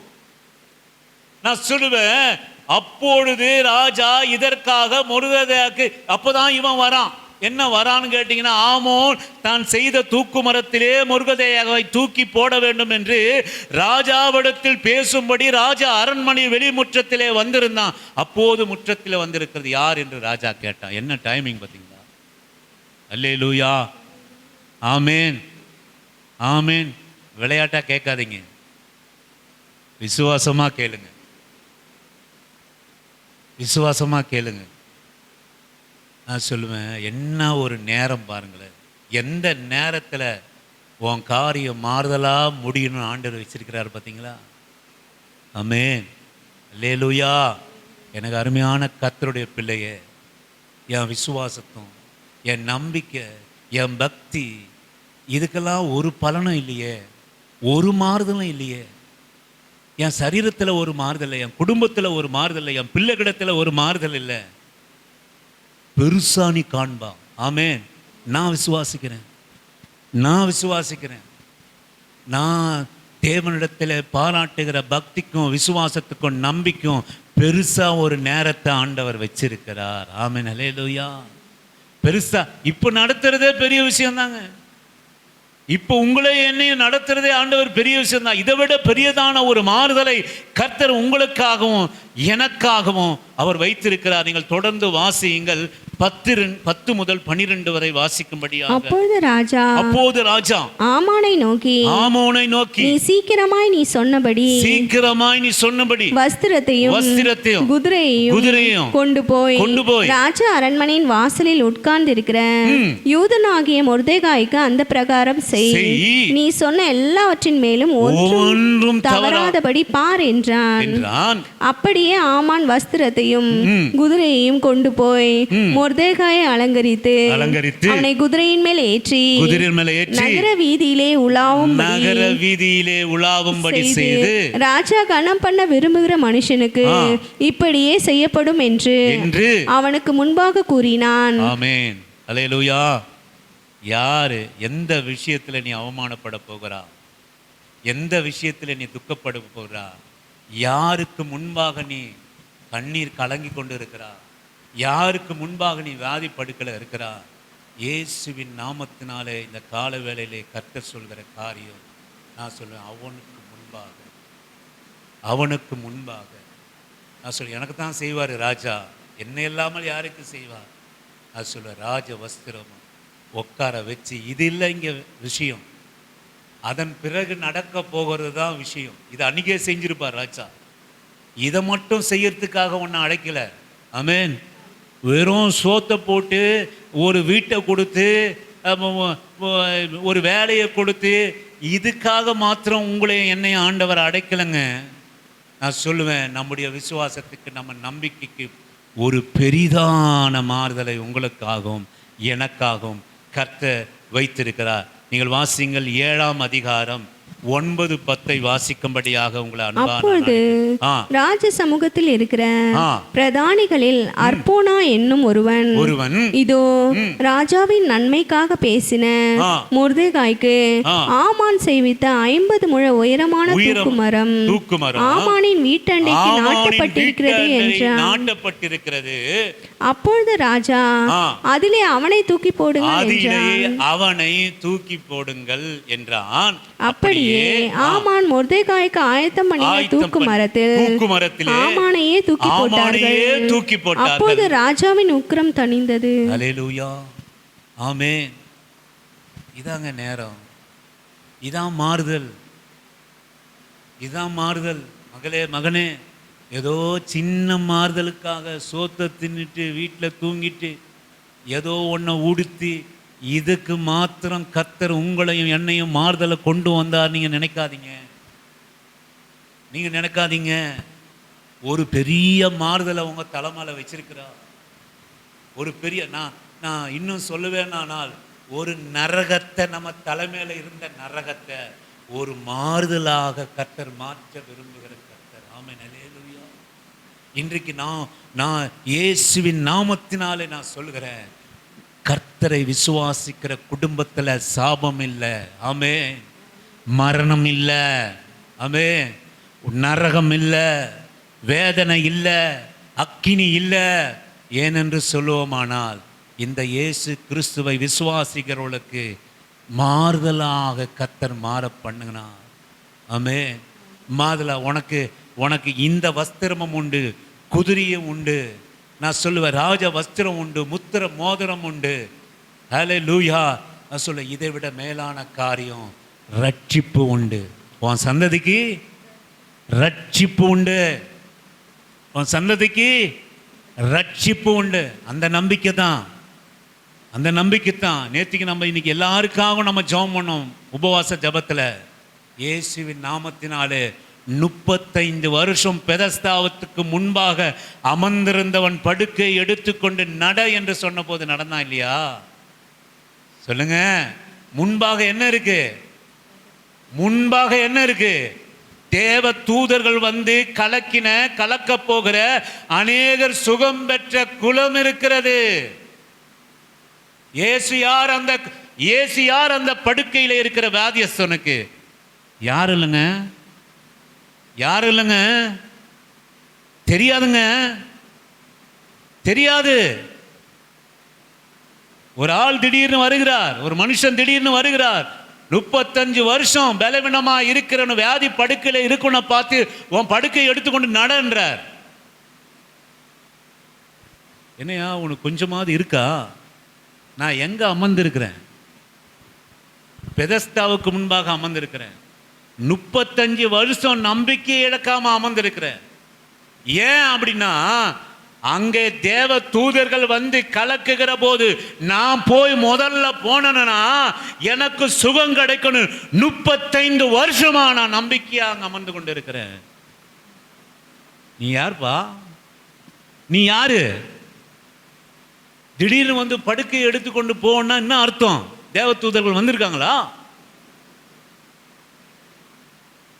நான் சொல்லுவேன், அப்பொழுது ராஜா இதற்காக மொர்தெகாய்க்கு, அப்பதான் இவன் வரான். என்ன வரான்னு கேட்டீங்கன்னா, ஆமோன் தான் செய்த தூக்கு மரத்திலே மொர்தெகாயை தூக்கி போட வேண்டும் என்று ராஜாவிடத்தில் பேசும்படி ராஜா அரண்மனை வெளிமுற்றத்திலே வந்திருந்தான். அப்போது முற்றத்திலே வந்திருக்கிறது யார் என்று ராஜா கேட்டான். என்ன டைமிங் பார்த்தீங்களா? அல்லேலூயா ஆமேன் ஆமேன். விளையாட்டா கேட்காதீங்க, விசுவாசமா கேளுங்க, விசுவாசமா கேளுங்க. நான் சொல்லுவேன், என்ன ஒரு நேரம் பாருங்களேன். எந்த நேரத்தில் உன் காரியம் மாறுதலாக முடியணும்னு ஆண்டவர் வச்சிருக்கிறார் பார்த்தீங்களா? ஆமென் அல்லேலூயா. எனக்கு அருமையான கர்த்தருடைய பிள்ளையே, என் விசுவாசத்தும் என் நம்பிக்கை என் பக்தி இதுக்கெல்லாம் ஒரு பலனும் இல்லையே, ஒரு மாறுதலும் இல்லையே. என் சரீரத்தில் ஒரு மாறுதல் இல்லை, என் குடும்பத்தில் ஒரு மாறுதல் இல்லை, என் பிள்ளைகிடத்தில் ஒரு மாறுதல் இல்லை. பெருசா நீ காண்பா. ஆமேன். நான் விசுவாசிக்கிறேன். நான் தேவனிடத்தில் பாராட்டுகிற பக்திக்கும் விசுவாசத்துக்கும் நம்பிக்கும் பெருசா ஒரு நேரத்தை ஆண்டவர் வச்சிருக்கிறார். ஆமேன் அல்லேலூயா. பெருசா இப்போ நடத்துறதே பெரிய விஷயம் தாங்க. இப்போ உங்களை என்னையும் நடத்துறதே ஆண்டவர் பெரிய விஷயம் தான். இதை விட பெரியதான ஒரு மாறுதலை கர்த்தர் உங்களுக்காகவும் எனக்காகவும் அவர் வைத்திருக்கிறார். நீங்கள் தொடர்ந்து வாசியுங்கள். 10 முதல் 12 வரை வாசிக்கும்படியாக. அப்போது ராஜா ஆமோனை நோக்கி நீ சீக்கிரமாய் சொன்னபடி வஸ்திரத்தையும் குதிரையையும் கொண்டு போய் ராஜா அரண்மனையின் வாசலில் உட்கார்ந்து இருக்கிற யூதனாகிய மொர்தெகாய்க்கு அந்த பிரகாரம் செய். நீ சொன்ன எல்லாவற்றின் மேலும் ஒன்றும் தவறாதபடி பார் என்றான். அப்படியே ஆமான் வஸ்திரத்தையும் குதிரையையும் கொண்டு போய் மொர்தெகாயை அலங்கரித்து அவனை குதிரையின் மேல் ஏற்றி நகர வீதியிலே உலாவும்படி செய்து ராஜா கனம் பண்ண விரும்புகிற மனுஷனுக்கு இப்படியே செய்யப்படும் என்று அவனுக்கு முன்பாக கூறினான். ஆமென். அல்லேலூயா. யாரு எந்த விஷயத்துல நீ அவமானப்பட போகிறா, எந்த விஷயத்துல நீ துக்கப்பட போகிறா, யாருக்கு முன்பாக நீ கண்ணீர் கலங்கி கொண்டு இருக்கிறா, யாருக்கு முன்பாக நீ வியாதி படுக்கல இருக்கிறா, இயேசுவின் நாமத்தினாலே இந்த கால வேளையிலே கர்த்தர் சொல்கிற காரியம் நான் சொல்லுவேன், அவனுக்கு முன்பாக நான் சொல்லுவேன், எனக்கு தான் செய்வார் ராஜா, என்ன இல்லாமல் யாருக்கு செய்வார்? நான் சொல்லுவேன், ராஜ வஸ்திரம் உட்கார வச்சு, இது இல்லை இங்கே விஷயம், அதன் பிறகு நடக்க போகிறது தான் விஷயம். இது அன்றைக்கே செஞ்சிருப்பார் ராஜா. இதை மட்டும் செய்யறதுக்காக ஒன்று அழைக்கல. ஆமென். வெறும் சோத்தை போட்டு ஒரு வீட்டை கொடுத்து ஒரு வேலையை கொடுத்து இதுக்காக மாத்திரம் உங்களை என்னையும் ஆண்டவர் அடைக்கலைங்க. நான் சொல்லுவேன், நம்முடைய விசுவாசத்துக்கு நம்ம நம்பிக்கைக்கு ஒரு பெரிதான மாறுதலை உங்களுக்காகவும் எனக்காகவும் கர்த்தர் வைத்திருக்கிறார். நீங்கள் வாசிங்கள் 7ஆம் அதிகாரம் 9-10 வாசிக்கும்படியாக உங்களை அப்பொழுது ராஜ சமூகத்தில் இருக்கிற பிரதானிகளில் அர்போனா என்னும் ஒருவன் இதோ ராஜாவின் நன்மைக்காக பேசின மொர்தெகாய்க்கு ஆமான் செய்வித்த 50 முழ உயரமான தூக்குமரம் ஆமானின் வீட்டண்டைக்கு நாட்டப்பட்டிருக்கிறது நாட்டப்பட்டிருக்கிறது. அப்பொழுது ராஜா அதிலே அவனை தூக்கி போடுங்கள் என்றான். அப்படியே ஆமான் மொர்தெகாய்க்கு ஆயத்தம் பண்ணின தூக்கு மரத்தில் ஆமானையே தூக்கி போட்டார்கள். அப்போது ராஜாவின் உக்கிரம் தணிந்தது. அல்லேலூயா. ஆமென். இதாங்க நேரம், இதான் மாறுதல், இதான் மாறுதல். மகனே, ஏதோ சின்ன மாறுதலுக்காக சோத்தை தின்னுட்டு வீட்டில் தூங்கிட்டு ஏதோ ஒன்றை உடுத்தி இதுக்கு மாத்திரம் கர்த்தர் உங்களையும் என்னையும் மாறுதலை கொண்டு வந்தார். நீங்கள் நினைக்காதீங்க. ஒரு பெரிய மாறுதலை உங்க தலைமையில வச்சிருக்கிறார். ஒரு பெரிய நான் இன்னும் சொல்லுவேனால் ஒரு நரகத்தை, நம்ம தலைமையில இருந்த நரகத்தை ஒரு மாறுதலாக கர்த்தர் மாற்ற விரும்புகிற கர்த்தர். ஆமென். அல்லேலூயா. இன்றைக்கு நான் இயேசுவின் நாமத்தினாலே நான் சொல்கிறேன், கர்த்தரை விசுவாசிக்கிற குடும்பத்தில் சாபம் இல்லை. ஆமென். மரணம் இல்லை. ஆமென். நரகம் இல்லை, வேதனை இல்லை, அக்கினி இல்லை. ஏனென்று சொல்லுவோமானால் இந்த இயேசு கிறிஸ்துவை விசுவாசிக்கிறவர்களுக்கு மாறுதலாக கர்த்தர் மாற பண்ணுனார். ஆமென். மாறுதலா உனக்கு இந்த வஸ்திரமும் உண்டு, குதிரையும் உண்டு. நான் சொல்லுவேன், ராஜ வஸ்திரம் உண்டு, முத்திர மோதிரம் உண்டு. ஹல்லேலூயா. நான் சொல்ல, இதை விட மேலான காரியம் ரட்சிப்பு உண்டு. உன் சந்ததிக்கு ரட்சிப்பு உண்டு, உன் சந்ததிக்கு ரட்சிப்பு உண்டு. அந்த நம்பிக்கை தான் நேற்றுக்கு நம்ம இன்னைக்கு எல்லாருக்காகவும் நம்ம ஜெபம் பண்ணோம் உபவாச ஜெபத்தில். இயேசுவின் நாமத்தினாலே 35 வருஷம் பெதஸ்தாவத்துக்கு முன்பாக அமர்ந்திருந்தவன் படுக்கை எடுத்துக்கொண்டு நட என்று சொன்ன போது நடந்தான் இல்லையா? சொல்லுங்க. முன்பாக என்ன இருக்கு? தேவ தூதர்கள் வந்து கலக்க போகிற அநேகர் சுகம் பெற்ற குலம் இருக்கிறது. இயேசு யார் அந்த படுக்கையில இருக்கிற வியாதியஸ்தனுக்கு? யார் இல்லைங்க, தெரியாது. ஒரு ஆள் திடீர்னு வருகிறார், ஒரு மனுஷன் திடீர்னு வருகிறார். 35 வருஷம் பலவீனமா இருக்கிறவன் வியாதி படுக்கையில இருக்கணும் பார்த்து உன் படுக்கை எடுத்துக்கொண்டு நடன்றார். என்னையா உனக்கு கொஞ்சமாவது இருக்கா? நான் எங்க அமர்ந்திருக்கிறேன்? பெதஸ்தாவுக்கு முன்பாக அமர்ந்திருக்கிறேன். 35 வருஷம் நம்பிக்கை இழக்காம அமர்ந்திருக்கிறேன். ஏன் அப்படின்னா, அங்கே தேவ தூதர்கள் வந்து கலக்குகிற போது நான் போய் முதல்ல போனேன்னா எனக்கு சுகம் கிடைக்கணும். 35 வருஷமா நான் நம்பிக்கையா அங்க அமர்ந்து கொண்டு இருக்கிறேன். நீ யாருப்பா? நீ யாரு? திடீர்னு வந்து படுக்கையை எடுத்துக்கொண்டு போனா என்ன அர்த்தம்? தேவதூதர்கள் வந்திருக்காங்களா?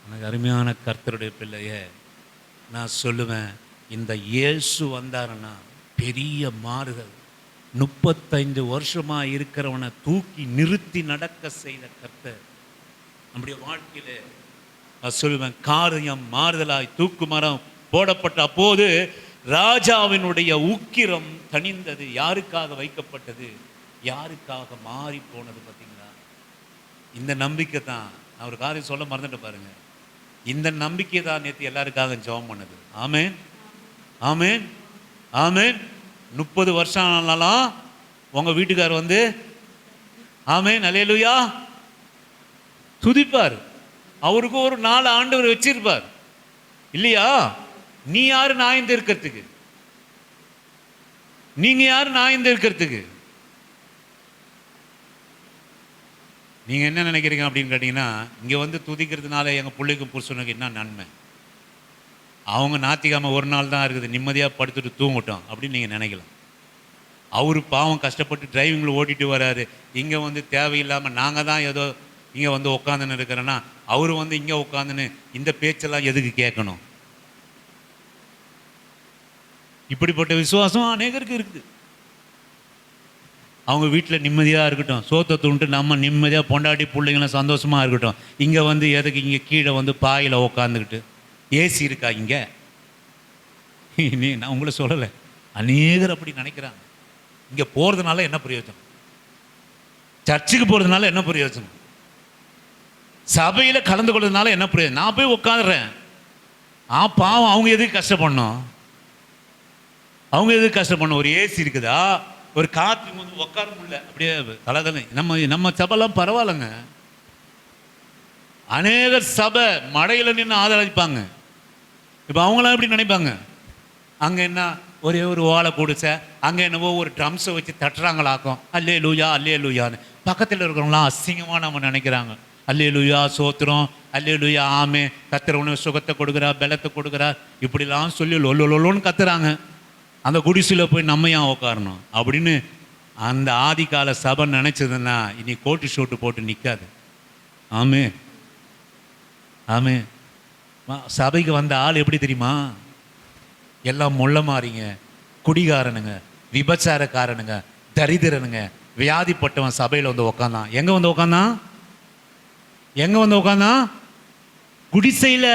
எனக்கு அருமையான கர்த்தருடைய பிள்ளைய நான் சொல்லுவேன், இந்த இயேசு வந்தாருன்னா பெரிய மாறுதல். 35 வருஷமா இருக்கிறவனை தூக்கி நிறுத்தி நடக்க செய்த கர்த்தர் நம்முடைய வாழ்க்கையில நான் சொல்லுவேன், காரியம் மாறுதலாய் தூக்கு மரம் போடப்பட்ட அப்போது ராஜாவினுடைய உக்கிரம் தணிந்தது. யாருக்காக வைக்கப்பட்டது? யாருக்காக மாறி போனது? பார்த்தீங்களா? இந்த நம்பிக்கை தான். நான் ஒரு காரியம் சொல்ல மறந்துட்டு பாருங்க, இந்த நம்பிக்கை தான் நேற்று எல்லாருக்காக ஜெபம் பண்ணது. ஆமென், ஆமென், ஆமென். 30 வருஷம் ஆனாலும் உங்க வீட்டுக்காரர் வந்து ஆமென் அல்லேலூயா துதிப்பார். அவருக்கு ஒரு 4 ஆண்டவர் வச்சிருப்பார் இல்லையா? நீ யாரு நியாயம் தீர்க்கிறதுக்கு? நீங்க யாரு நியாயம் தீர்க்கிறதுக்கு? நீங்க என்ன நினைக்கிறீங்க அப்படின்னு கேட்டீங்கன்னா, இங்க வந்து துதிக்கிறதுனால எங்க பிள்ளைக்கும் புருஷனுக்கு என்ன நன்மை? அவங்க ஞாயிற்றுக்கிழமை ஒரு நாள் தான் இருக்குது, நிம்மதியாக படுத்துட்டு தூங்கட்டும் அப்படின்னு நீங்கள் நினைக்கலாம். அவர் பாவம் கஷ்டப்பட்டு டிரைவிங்கில் ஓட்டிட்டு வராரு, இங்கே வந்து தேவையில்லாமல் நாங்கள் தான் ஏதோ இங்கே வந்து உட்காந்துன்னு இருக்கிறேன்னா அவர் வந்து இங்கே உட்காந்துன்னு இந்த பேச்செல்லாம் எதுக்கு கேட்கணும்? இப்படிப்பட்ட விசுவாசம் அநேகருக்கு இருக்குது. அவங்க வீட்டில் நிம்மதியாக இருக்கட்டும், சோத்தை தூண்டு நம்ம நிம்மதியாக பொண்டாட்டி பிள்ளைங்களாம் சந்தோஷமாக இருக்கட்டும். இங்கே வந்து எதுக்கு இங்கே கீழே வந்து பாயில் உக்காந்துக்கிட்டு ஏசி இருக்கா இங்கே? நான் உங்களை சொல்லலை, அநேகர் அப்படி நினைக்கிறாங்க. இங்கே போகிறதுனால என்ன பிரயோஜனம்? சர்ச்சுக்கு போகிறதுனால என்ன பிரயோஜனம்? சபையில் கலந்து கொள்றதுனால என்ன பிரயோஜனம்? நான் போய் உட்காந்துறேன். பாவம், அவங்க எதுக்கு கஷ்டப்படணும்? அவங்க எதுக்கு கஷ்டப்படணும்? ஒரு ஏசி இருக்குதா, ஒரு காற்று வந்து உட்கார முடியல, அப்படியே தலைதலை. நம்ம சபைலாம் பரவாயில்லைங்க. அநேகர் சபை மழையில் நின்று ஆதரிப்பாங்க. இப்போ அவங்களாம் எப்படி நினைப்பாங்க? அங்கே என்ன ஒரே ஒரு ஓலை கொடுச்ச, அங்கே என்னவோ ஒரு ட்ரம்ஸை வச்சு தட்டுறாங்களாக்கும், அல்லே லூயா அல்லே லூயான்னு. பக்கத்தில் இருக்கிறவங்களாம் அசிங்கமாக நம்ம நினைக்கிறாங்க. அல்லே லூயா சோத்திரம், அல்லே லூயா ஆமே, கத்துறவனு சுகத்தை கொடுக்குறா, பலத்தை கொடுக்குறா, இப்படிலாம் சொல்லி லொல்லொல்லோன்னு கத்துறாங்க. அந்த குடிசையில் போய் நம்ம ஏன் உட்காரணும் அப்படின்னு அந்த ஆதிகால சபை நினச்சதுன்னா இனி கோட்டு ஷோட்டு போட்டு நிற்காது. ஆமே, ஆமே. சபைக்கு வந்த ஆள் எப்படி தெரியுமா? எல்லாம் முள்ள மாறிங்க, குடிகாரனுங்க, விபச்சாரக்காரனுங்க, தரித்திரனுங்க, வியாதிப்பட்டவன் சபையில் வந்து உக்காந்தான். எங்கே வந்து உக்காந்தான்? எங்கே வந்து உக்காந்தான்? குடிசையில்.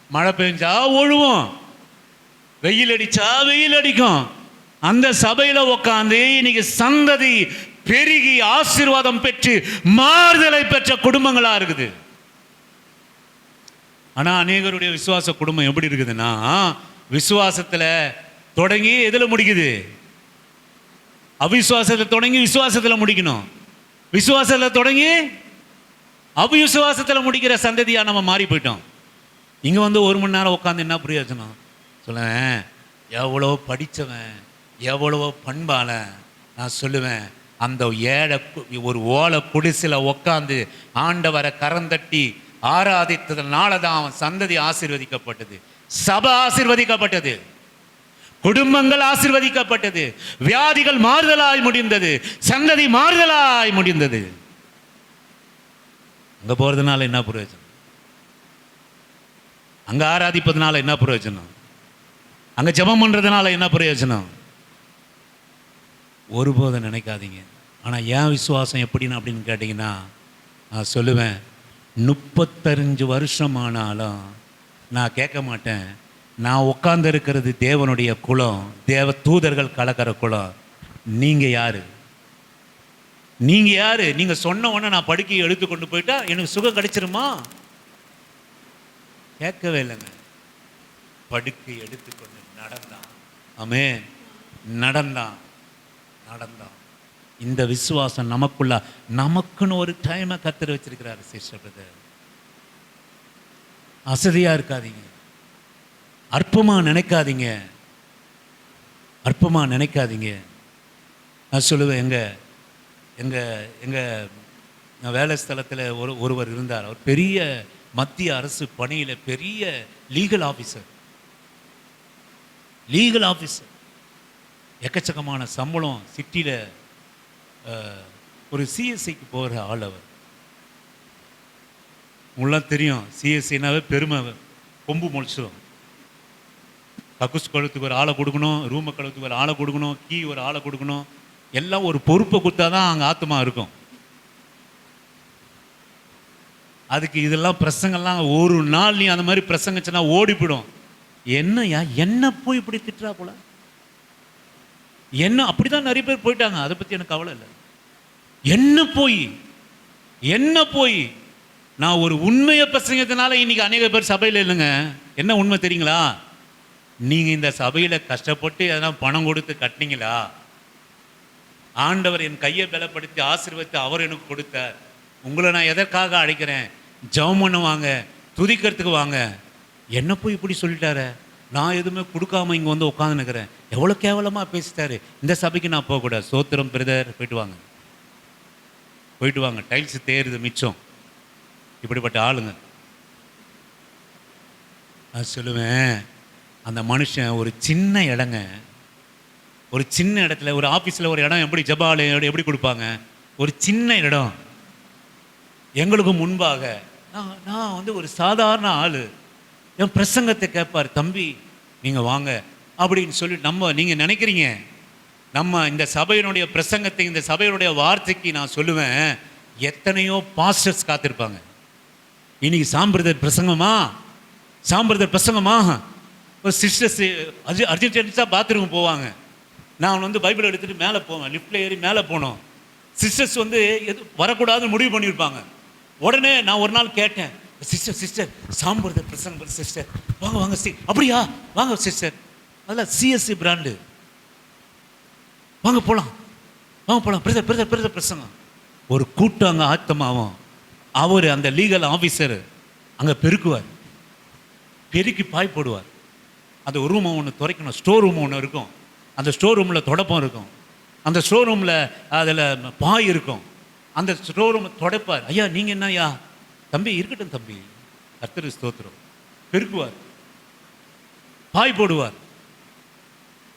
மழை பெஞ்சா ஒழுவும், வெயில் அடிச்சா வெயில் அடிக்கும். அந்த சபையில உட்காந்து இன்னைக்கு சந்ததி பெருகி ஆசீர்வாதம் பெற்று மாறுதலை பெற்ற குடும்பங்களா இருக்குது. ஆனா அநேகருடைய விசுவாச குடும்பம் எப்படி இருக்குதுன்னா, விசுவாசத்துல தொடங்கி எதுல முடிக்குது? அவிசுவாசத்துல தொடங்கி விசுவாசத்துல முடிக்கணும், விசுவாசத்துல தொடங்கி அவிசுவாசத்துல முடிக்கிற சந்ததியா நம்ம மாறி போயிட்டோம். இங்க வந்து 1 மணி நேரம் உட்காந்து என்ன பிரயோஜனம் சொல்லுவேன்? எவ்வளோ படித்தவன், எவ்வளவோ பண்பால நான் சொல்லுவேன், அந்த ஏழை ஒரு ஓலை குடிசில் உட்காந்து ஆண்டவரை கரந்தட்டி ஆராதித்ததுனால தான் அவன் சந்ததி ஆசீர்வதிக்கப்பட்டது, சபை ஆசீர்வதிக்கப்பட்டது, குடும்பங்கள் ஆசீர்வதிக்கப்பட்டது, வியாதிகள் மாறுதலாய் முடிந்தது, சந்ததி மாறுதலாய் முடிந்தது. அங்க போறதுனால என்ன பிரயோஜனம்? அங்க ஆராதிப்பதனால என்ன பிரயோஜனம்? அங்க ஜெபம் பண்றதுனால என்ன பிரயோஜனம்? ஒருபோதும் நினைக்காதீங்க. ஆனா என் விசுவாசம் எப்படின்னு அப்படின்னு கேட்டீங்கன்னா, நான் சொல்லுவேன், 35 வருஷம் ஆனாலும் நான் கேட்க மாட்டேன், நான் உட்கார்ந்து இருக்கிறது தேவனுடைய குலம், தேவ தூதர்கள் கலக்கிற குலம். நீங்க யாரு? நீங்க யாரு? நீங்க சொன்ன உடனே நான் படுக்கையை எடுத்து கொண்டு போயிட்டா எனக்கு சுகம் கிடைச்சிருமா? கேட்கவே இல்லைங்க. படுக்கை எடுத்துக்கொண்டு நடந்தான். ஆமே, நடந்தான். இந்த விசுவாசம் நமக்குள்ள, நமக்குன்னு ஒரு டைமை கத்தர் வச்சிருக்கிறாரு. சிஸ்டர் பிரதர், அசதியா இருக்காதீங்க, அற்பமா நினைக்காதீங்க, அற்பமா நினைக்காதீங்க. நான் சொல்லுவேன், எங்க வேலை ஸ்தலத்தில் ஒருவர் இருந்தார். அவர் பெரிய மத்திய அரசு பணியில் பெரிய லீகல் ஆஃபீஸர். எக்கச்சக்கமான சம்பளம், சிட்டியில் ஒரு சிஎஸ்சிக்கு போகிற ஆள் அவர். உங்களாம் தெரியும், சிஎஸ்சினாவே பெருமை, கொம்பு முளைச்சிடும். கக்கூஸ் கழுத்துக்கு ஒரு ஆளை கொடுக்கணும், ரூமை கழுத்துக்கு ஒரு ஆளை கொடுக்கணும், கீ ஒரு ஆளை கொடுக்கணும், எல்லாம் ஒரு பொறுப்பை கொடுத்தா தான் அங்கே ஆத்மா இருக்கும். அதுக்கு இதெல்லாம் பிரசங்கெல்லாம் ஒரு நாள் நீ அந்த மாதிரி பிரசங்கிச்சுன்னா ஓடிப்பிடும். என்னையா என்ன போய் இப்படி திட்டுறா போல, என்ன அப்படிதான் நிறைய பேர் போயிட்டாங்க. அதை பற்றி எனக்கு கவலை இல்லை. என்ன போய் நான் ஒரு உண்மையை பிரசங்கத்தினால இன்னைக்கு அநேக பேர் சபையில் இல்லைங்க. என்ன உண்மை தெரியுங்களா? நீங்கள் இந்த சபையில் கஷ்டப்பட்டு எதனா பணம் கொடுத்து கட்டினீங்களா? ஆண்டவர் என் கையை பலப்படுத்தி ஆசீர்வதித்து அவர் எனக்கு கொடுத்தார். உங்களை நான் எதற்காக அழைக்கிறேன்? ஜெபம் பண்ண வாங்க, துதிக்கிறதுக்கு வாங்க. என்ன போய் இப்படி சொல்லிட்டாரு, நான் எதுவுமே கொடுக்காம இங்கே வந்து உட்காந்துனுக்கிறேன், எவ்வளோ கேவலமாக பேசிட்டாரு, இந்த சபைக்கு நான் போகக்கூடாது. சோத்திரம் பிரதர், போயிட்டு வாங்க, டைல்ஸ் தேருது மிச்சம். இப்படிப்பட்ட ஆளுங்க. நான் சொல்லுவேன், அந்த மனுஷன் ஒரு சின்ன இடங்க, ஒரு சின்ன இடத்துல, ஒரு ஆஃபீஸில் ஒரு இடம் எப்படி ஜபாலயம் எப்படி கொடுப்பாங்க, ஒரு சின்ன இடம். எங்களுக்கு முன்பாக நான் வந்து ஒரு சாதாரண ஆள், என் பிரசங்கத்தை கேட்பார். தம்பி நீங்கள் வாங்க அப்படின்னு சொல்லி நீங்கள் நினைக்கிறீங்க நம்ம இந்த சபையினுடைய பிரசங்கத்தை, இந்த சபையினுடைய வார்த்தைக்கு நான் சொல்லுவேன், எத்தனையோ பாஸ்டர்ஸ் காத்திருப்பாங்க. இன்னைக்கு சாம்பிரதர் பிரசங்கமா ஒரு சிஸ்டர்ஸ் அர்ஜென்ட்டாக பாத்ரூம் போவாங்க. நான் வந்து பைபிள் எடுத்துகிட்டு மேலே போவேன், லிஃப்டில் ஏறி மேலே போனோம். சிஸ்டர்ஸ் வந்து எது வரக்கூடாதுன்னு முடிவு பண்ணியிருப்பாங்க. உடனே நான் ஒரு நாள் கேட்டேன், சிஸ்டர் சாம்பிரதர் பிரசங்கம் சிஸ்டர், வாங்க அப்படியா, வாங்க சிஸ்டர், அதில் சிஎஸ்சி பிராண்டு, வாங்க போகலாம் பிரதர் பிரசங்கம். ஒரு கூட்டம் அங்கே ஆத்தமாவும், அவர் அந்த லீகல் ஆஃபீஸர் அங்கே பெருக்கி பாய் போடுவார். அந்த ஒரு ரூமை ஒன்று துடைக்கணும், ஸ்டோர் ரூம் ஒன்று இருக்கும். அந்த ஸ்டோர் ரூமில் தொடப்பம் இருக்கும், அந்த ஸ்டோர் ரூமில் அதில் பாய் இருக்கும். அந்த ஸ்டோர் ரூம் துடைப்பார். ஐயா நீங்கள் என்னய்யா? தம்பி இருக்கட்டும் தம்பி, கர்த்தருக்கு ஸ்தோத்திரம். பெருக்குவார், பாய் போடுவார்,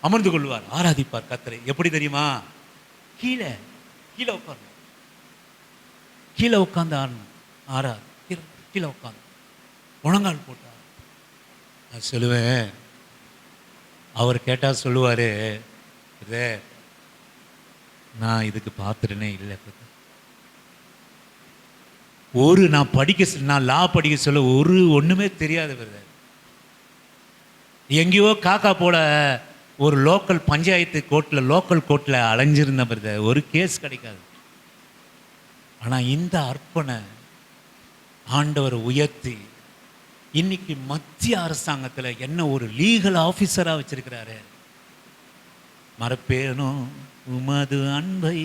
அமர்ந்து கொள்வார், ஆராதிப்பார் கர்த்தரை. எப்படி தெரியுமா? கீழே உட்காந்து ஆறார், கீழே உட்காந்து முழங்கால் போட்டார். நான் சொல்லுவேன், அவர் கேட்டால் சொல்லுவார், நான் இதுக்கு பாத்திரனே இல்லை. நான் லா படிக்க சொல்ல ஒன்றுமே தெரியாது பிரதர். எங்கேயோ காக்கா போல ஒரு லோக்கல் பஞ்சாயத்து கோர்ட்டில் அலைஞ்சிருந்த பிரதர், ஒரு கேஸ் கிடைக்காது. ஆனால் இந்த அர்ப்பணை ஆண்டவர் உயர்த்தி இன்னைக்கு மத்திய அரசாங்கத்தில் என்ன ஒரு லீகல் ஆஃபீஸராக வச்சிருக்கிறாரு. மறப்பேனோ உமது அன்பை,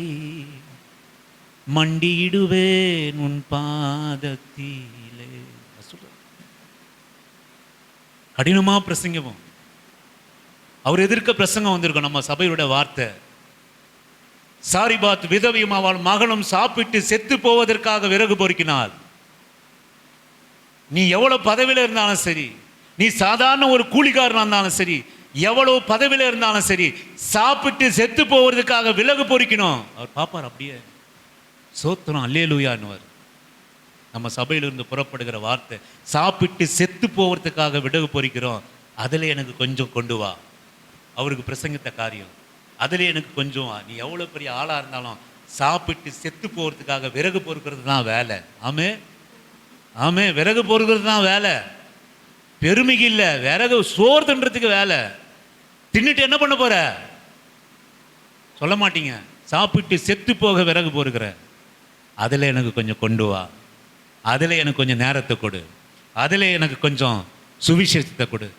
மண்டியிடுவேன் உன் பாதத்திலே. கடினமா பிரசங்கம், அவர் எதிர்க்க பிரசங்கம் வந்திருக்கும். நம்ம சபையோட வார்த்தை, சாரிபாத் விதவியும் அவள் மகனும் சாப்பிட்டு செத்து போவதற்காக விறகு பொறுக்கினாள். நீ எவ்வளவு பதவியில் இருந்தாலும் சரி, நீ சாதாரண ஒரு கூலிக்காரனா இருந்தாலும் சரி, எவ்வளவு பதவியில் இருந்தாலும் சரி, சாப்பிட்டு செத்து போவதற்காக விறகு பொறுக்கணும். அவர் பாப்பார், அப்படியே சோத்திரம் அல்லேலூயான்னுவார். நம்ம சபையிலிருந்து புறப்படுகிற வார்த்தை, சாப்பிட்டு செத்து போவதற்காக விறகு பொறுக்கிறோம், அதில் எனக்கு கொஞ்சம் கொண்டு வா. அவருக்கு பிரசங்கித்த காரியம், அதில் எனக்கு கொஞ்சம் வா. நீ எவ்வளோ பெரிய ஆளாக இருந்தாலும் சாப்பிட்டு செத்து போகிறதுக்காக விறகு பொறுக்கிறது தான் வேலை. ஆமே, விறகு பொறுக்கிறது தான் வேலை. பெருமைக்கு இல்லை, விறகு சோறு தின்றதுக்கு வேலை. தின்னுட்டு என்ன பண்ண போற சொல்ல மாட்டீங்க. சாப்பிட்டு செத்து போக விறகு பொறுக்கிற, அதில் எனக்கு கொஞ்சம் கொண்டு வா, அதில் எனக்கு கொஞ்சம் நேரத்தை கொடு, அதில் எனக்கு கொஞ்சம் சுவிசேஷத்தை கொடு,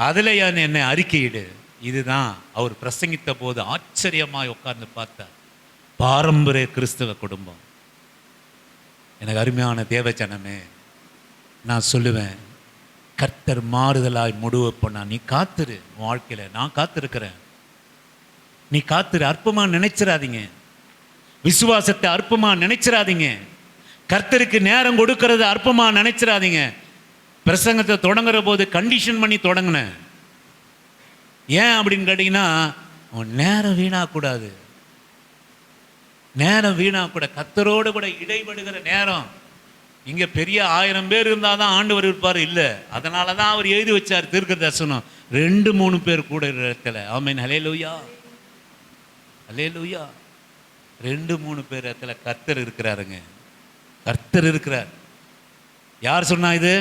அதில் என்னை அறிக்கையிடு. இதுதான் அவர் பிரசங்கித்த போது ஆச்சரியமாய் உட்கார்ந்து பார்த்தார். பாரம்பரிய கிறிஸ்தவ குடும்பம். எனக்கு அருமையான தேவஜனமே, நான் சொல்லுவேன், கர்த்தர் மாறுதலாய் முடிவு பண்ணா நீ காத்துரு. வாழ்க்கையில் நான் காத்திருக்கிறேன், நீ காத்துரு. அற்பமா நினைச்சிடாதீங்க, விசுவாசத்தை அற்பமா நினைச்சிடாதீங்க, கர்த்தருக்கு நேரம் கொடுக்கறது அற்பமா நினைச்சிடாதீங்க. பிரசங்கத்தை தொடங்குற போது கண்டிஷன் பண்ணி தொடங்கினேன். ஏன் அப்படின்னு கேட்டீங்கன்னா, உன் நேரம் வீணாக்கூடாது. நேரம் வீணாக்கூட கர்த்தரோடு கூட இடைபடுகிற நேரம். இங்க பெரிய 1000 பேர் இருந்தால் தான் ஆண்டவர் இருப்பார் இல்லை. அதனால தான் அவர் எழுதி வச்சார் தீர்க்க தரிசனம் 2-3 பேர் கூட இடத்துல. ஆமென். ஹல்லேலூயா, ஹல்லேலூயா. 2-3 பேர் இடத்துல கர்த்தர் இருக்கிறாருங்க. கர்த்தர் இருக்கிறார். யார் சொன்னா இது?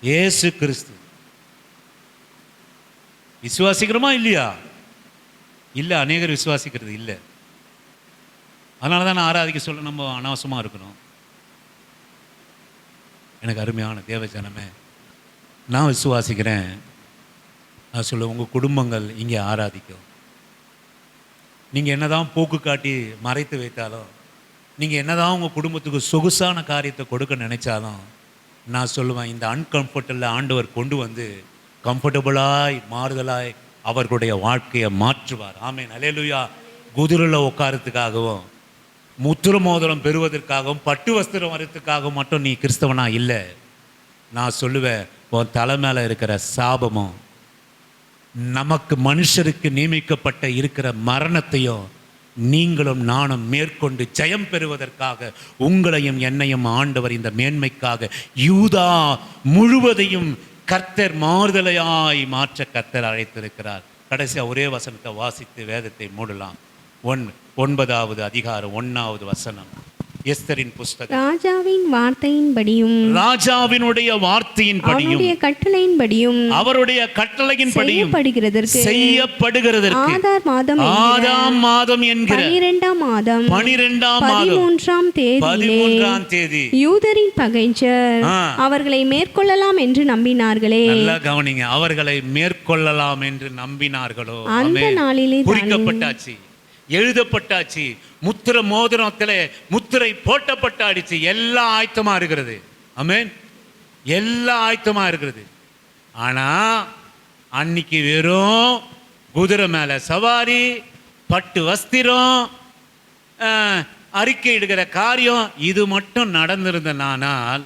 இயேசு கிறிஸ்து. விசுவாசிக்கிறோமா இல்லையா? இல்லை, அநேகர் விசுவாசிக்கிறது இல்லை. அதனால தான் நான் ஆராதிக்க சொல்ல நம்ம அனாவசியமாக இருக்கணும். எனக்கு அருமையான தேவ ஜனமே, நான் விசுவாசிக்கிறேன். நான் சொல்ல உங்கள் குடும்பங்கள் இங்கே ஆராதிக்கும். நீங்கள் என்னதான் போக்கு காட்டி மறைத்து வைத்தாலும், நீங்கள் என்னதான் உங்கள் குடும்பத்துக்கு சொகுசான காரியத்தை கொடுக்க நினைச்சாலும், நான் சொல்லுவேன் இந்த அன்கம்ஃபர்டபிளில் ஆண்டவர் கொண்டு வந்து கம்ஃபர்டபுளாய் மாறுதலாய் அவர்களுடைய வாழ்க்கையை மாற்றுவார். ஆமென். ஹல்லேலூயா. குதிரையில் உட்காரத்துக்காகவும் முத்திர மோதிரம் பெறுவதற்காகவும் பட்டு வஸ்திரம் வரத்துக்காகவும் மட்டும் நீ கிறிஸ்தவனா இல்லை. நான் சொல்லுவேன், உன் தலை மேலே இருக்கிற சாபமும் நமக்கு மனுஷருக்கு நியமிக்கப்பட்ட இருக்கிற மரணத்தையும் நீங்களும் நானும் மேற்கொண்டு ஜெயம் பெறுவதற்காக உங்களையும் என்னையும் ஆண்டவர் இந்த மேன்மைக்காக யூதா முழுவதையும் கர்த்தர் மாறுதலையாய் மாற்ற கர்த்தர் அழைத்திருக்கிறார். கடைசியாக ஒரே வசனத்தை வாசித்து வேதத்தை மூடலாம். 9வது அதிகாரம் 1வது வசனம். எஸ்தரின் புஸ்தகம். ராஜாவின் வார்த்தையின்படியும், ராஜாவினுடைய வார்த்தையின்படியும், அவருடைய கட்டளையின்படியும், அவருடைய கட்டளையின்படியும் செய்யப்படுகிறதற்கு ஆதார் மாதம் என்கிற 12ஆம் மாதம் 13ஆம் தேதி யூதரின் பகைஞர் அவர்களை மேற்கொள்ளலாம் என்று நம்பினார்களே. நல்லா கவனிங்க. அவர்களை மேற்கொள்ளலாம் என்று நம்பினார்களோ அந்த நாளிலே குறிக்கப்பட்டாச்சு, எழுதப்பட்டாச்சு, முத்திர மோதிரத்துல முத்திரை போட்டப்பட்டாச்சு. எல்லாம் ஆயத்தமா இருக்கிறது. ஆமென். எல்லாம் ஆயத்தமா இருக்கிறது. ஆனா அன்னைக்கு வெறும் குதிரை மேல சவாரி, பட்டு வஸ்திரம், அறிக்கை இடுகிற காரியம் இது மட்டும் நடந்திருந்தனால்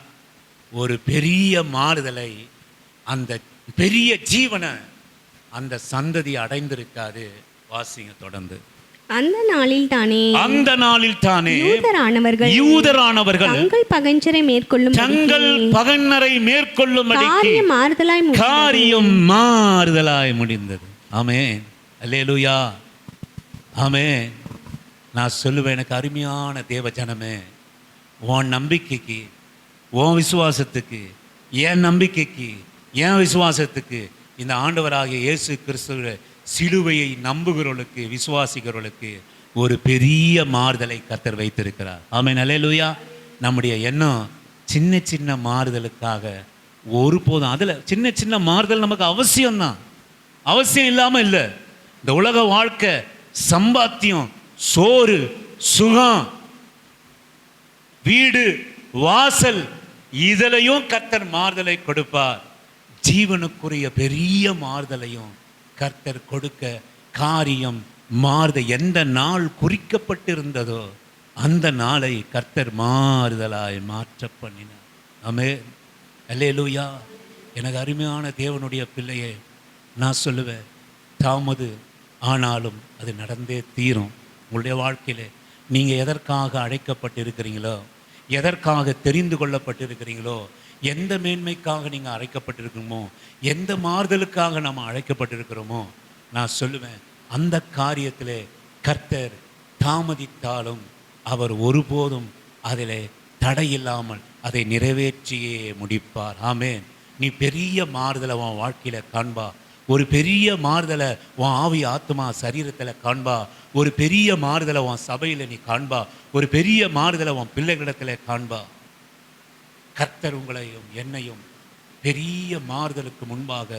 ஒரு பெரிய மாறுதலை, அந்த பெரிய ஜீவனை அந்த சந்ததி அடைந்திருக்காது. வாசிங்க தொடர்ந்து. அந்த நாளில் தானே யூதரானவர்கள் தங்கள் பகைஞரை மேற்கொள்ளும் காரியம் மாறுதலாய் முடிந்தது. ஆமென். அல்லேலூயா. ஆமென். நான் சொல்லுவேன், எனக்கு அருமையான தேவ ஜனமே, உன் நம்பிக்கைக்கு, உன் விசுவாசத்துக்கு, என் நம்பிக்கைக்கு, என் விசுவாசத்துக்கு இந்த ஆண்டவராகிய இயேசு கிறிஸ்துவ சிலுவையை நம்புகிறவர்களுக்கு, விசுவாசிக்கிறவர்களுக்கு ஒரு பெரிய மாறுதலை கர்த்தர் வைத்திருக்கிறார். ஆமென். அல்லேலூயா. நம்முடைய எண்ணம் சின்ன சின்ன மாறுதலுக்காக ஒருபோதும், அதில் சின்ன சின்ன மாறுதல் நமக்கு அவசியம்தான், அவசியம் இல்லாமல் இல்லை. இந்த உலக வாழ்க்கை, சம்பாத்தியம், சோறு, சுகம், வீடு, வாசல், இதிலையும் கர்த்தர் மாறுதலை கொடுப்பார். ஜீவனுக்குரிய பெரிய மாறுதலையும் கர்த்தர் கொடுக்க காரியம் மாறுத. எந்த நாள் குறிக்கப்பட்டிருந்ததோ அந்த நாளை கர்த்தர் மாறுதலாய் மாற்ற பண்ணினார். ஆமென். அல்லேலூயா. எனக்கு அருமையான தேவனுடைய பிள்ளையே, நான் சொல்லுவேன், தாமது ஆனாலும் அது நடந்தே தீரும். உங்களுடைய வாழ்க்கையில் நீங்கள் எதற்காக அழைக்கப்பட்டிருக்கிறீங்களோ, எதற்காக தெரிந்து கொள்ளப்பட்டிருக்கிறீங்களோ, எந்த மேன்மைக்காக நீங்கள் அழைக்கப்பட்டிருக்கணுமோ, எந்த மாறுதலுக்காக நாம் அழைக்கப்பட்டிருக்கிறோமோ, நான் சொல்லுவேன், அந்த காரியத்திலே கர்த்தர் தாமதித்தாலும் அவர் ஒருபோதும் அதில் தடையில்லாமல் அதை நிறைவேற்றியே முடிப்பார். ஆமென். நீ பெரிய மாறுதலை உன் வாழ்க்கையில் காண்பா. ஒரு பெரிய மாறுதலை உன் ஆவி ஆத்மா சரீரத்தில் காண்பா. ஒரு பெரிய மாறுதலை உன் சபையில் நீ காண்பா. ஒரு பெரிய மாறுதலை உன் பிள்ளைகளிடத்தில் காண்பா. கர்த்தர் உங்களையும் என்னையும் பெரிய மாறுதலுக்கு முன்பாக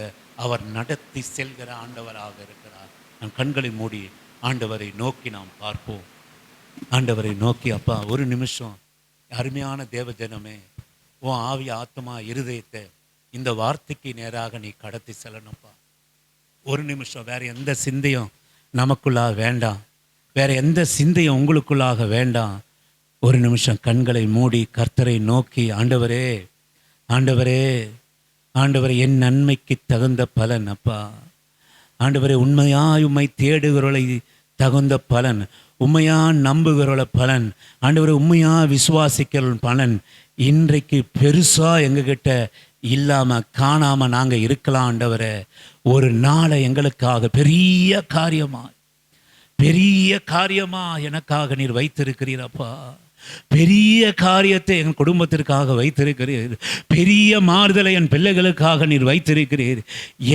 அவர் நடத்தி செல்கிற ஆண்டவராக இருக்கிறார். நம் கண்களை மூடி ஆண்டவரை நோக்கி நாம் பார்ப்போம். ஆண்டவரை நோக்கி, அப்பா, ஒரு நிமிஷம் அருமையான தேவ ஜனமே, உன் ஆவி ஆத்மா இருதயத்தை இந்த வார்த்தைக்கு நேராக நீ கடத்தி செல்லணும்ப்பா. ஒரு நிமிஷம் வேற எந்த சிந்தையும் நமக்குள்ளாக வேண்டாம், வேற எந்த சிந்தையும் உங்களுக்குள்ளாக வேண்டாம். ஒரு நிமிஷம் கண்களை மூடி கர்த்தரை நோக்கி, ஆண்டவரே, ஆண்டவரே, ஆண்டவரே, என் நன்மைக்கு தகுந்த பலன் அப்பா, ஆண்டவரே, உண்மையாய் உம்மை தேடுகிறவர்களை தகுந்த பலன், உண்மையா நம்புகிறவள பலன், ஆண்டவரே உண்மையா விசுவாசிக்கிற பலன் இன்றைக்கு பெருசா எங்ககிட்ட இல்லாம காணாம நாங்க இருக்கலாம். ஆண்டவரே, ஒரு நாளை எங்களுக்காக பெரிய காரியமா எனக்காக நீர் வைத்திருக்கிறீரப்பா. பெரிய காரியத்தை என் குடும்பத்திற்காக வைத்திருக்கிறீர். பெரிய மாறுதலை என் பிள்ளைகளுக்காக நீர் வைத்திருக்கிறீர்.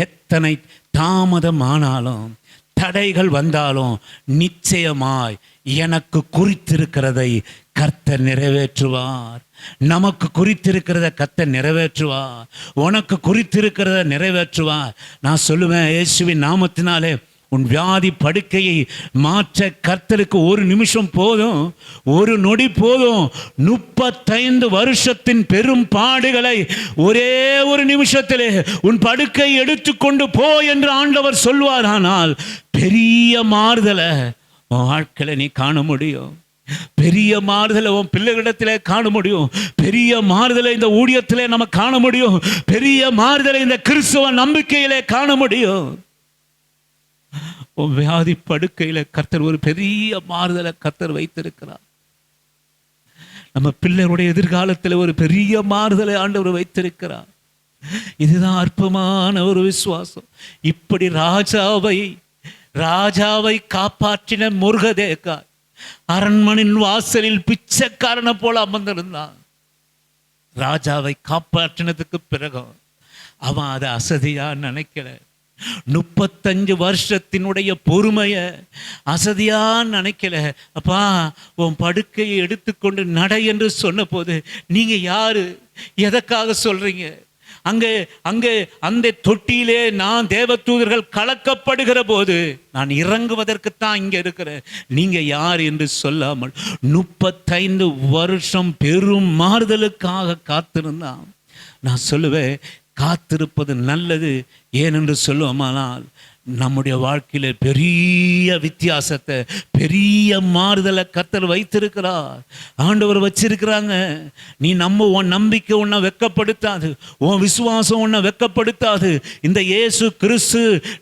எத்தனை தாமதமானாலும் தடைகள் வந்தாலும் நிச்சயமாய் எனக்கு குறித்திருக்கிறதை கர்த்தர் நிறைவேற்றுவார். நமக்கு குறித்திருக்கிறத கர்த்தர் நிறைவேற்றுவார். உனக்கு குறித்திருக்கிறத நிறைவேற்றுவார். நான் சொல்லுவேன், இயேசுவின் நாமத்தினாலே உன் வியாதி படுக்கையை மாற்ற கர்த்தருக்கு ஒரு நிமிஷம் போதும், ஒரு நொடி போதும். 35 வருஷத்தின் பெரும் பாடுகளை ஒரே ஒரு நிமிஷத்திலே உன் படுக்கை எடுத்துக்கொண்டு போ என்று ஆண்டவர் சொல்வார். ஆனால் பெரிய மாறுதலை உன் வாழ்க்கையில நீ காண முடியும். பெரிய மாறுதலை உன் பிள்ளைகளிடத்திலே காண முடியும். பெரிய மாறுதலை இந்த ஊழியத்திலே நம்ம காண முடியும். பெரிய மாறுதலை இந்த கிறிஸ்துவ நம்பிக்கையிலே காண முடியும். உன் வியாதி படுக்கையில கர்த்தர் ஒரு பெரிய மாறுதலை கர்த்தர் வைத்திருக்கிறார். நம்ம பிள்ளைகளுடைய எதிர்காலத்தில் ஒரு பெரிய மாறுதலை ஆண்டவர் வைத்திருக்கிறார். இதுதான் அற்பமான ஒரு விசுவாசம். இப்படி ராஜாவை காப்பாற்றின முருகதேக்கார் அரண்மனின் வாசலில் பிச்சைக்காரனை போல அமர்ந்திருந்தான். ராஜாவை காப்பாற்றினதுக்கு பிறகு அவன் அதை அசதியா நினைக்கல. 35 வருஷத்தினுடைய பொறுமைய அசதியா நினைக்கல. அப்பா, உன் படுக்கையை எடுத்துக்கொண்டு நடை என்று சொன்ன போது நீங்க யாரு, எதற்காக சொல்றீங்க? அங்கே அந்த தொட்டியிலே நான் தேவதூதர்கள் கலக்கப்படுகிற போது நான் இறங்குவதற்குத்தான் இங்க இருக்கிறேன், நீங்க யார் என்று சொல்லாமல் 35 வருஷம் பெரும் மாறுதலுக்காக காத்திருந்தான். நான் சொல்லுவேன், காத்திருப்பது நல்லது. ஏனென்று சொல்லுவோமானால் நம்முடைய வாழ்க்கையில பெரிய வித்தியாசத்தை, பெரிய மாறுதலை கர்த்தர் வைத்திருக்கிறார், ஆண்டவர் வச்சிருக்கிறாங்க. நீ உன் நம்பிக்கை உன்னை வெட்கப்படுத்தாது, உன் விசுவாசம் உன்னை வெட்கப்படுத்தாது. இந்த இயேசு கிறிஸ்து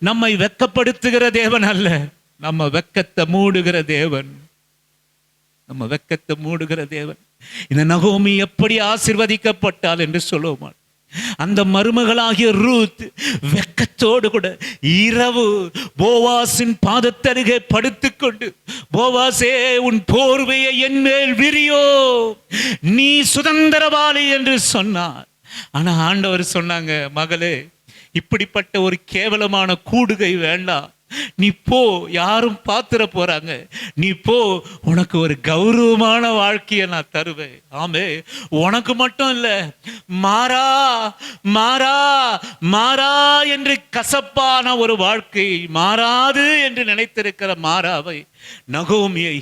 நம்மை வெட்கப்படுத்துகிற தேவன் அல்ல, நம்ம வெட்கத்தை மூடுகிற தேவன். இந்த நகோமி எப்படி ஆசீர்வதிக்கப்பட்டாள் என்று சொல்லுவோமா? அந்த மருமகளாகிய ரூத் வெட்கத்தோடு கூட இரவு போவாசின் பாதத்தருகே படுத்துக்கொண்டு, போவாசே, உன் போர்வையை என் மேல் விரியோ, நீ சுதந்திரவாளி என்று சொன்னார். ஆனா ஆண்டவர் சொன்னாங்க, மகளே, இப்படிப்பட்ட ஒரு கேவலமான கூடுகை வேண்டாம், நீ போ, யாரும் பாத்துற போறாங்க, நீ போ, உனக்கு ஒரு கௌரவமான வாழ்க்கையை நான் தருவேன். ஆமே, உனக்கு மட்டும் இல்ல, மாறா மாறா மாறா என்று கசப்பான ஒரு வாழ்க்கை, மாறாது என்று நினைத்திருக்கிற மாறாவை, நகோமியை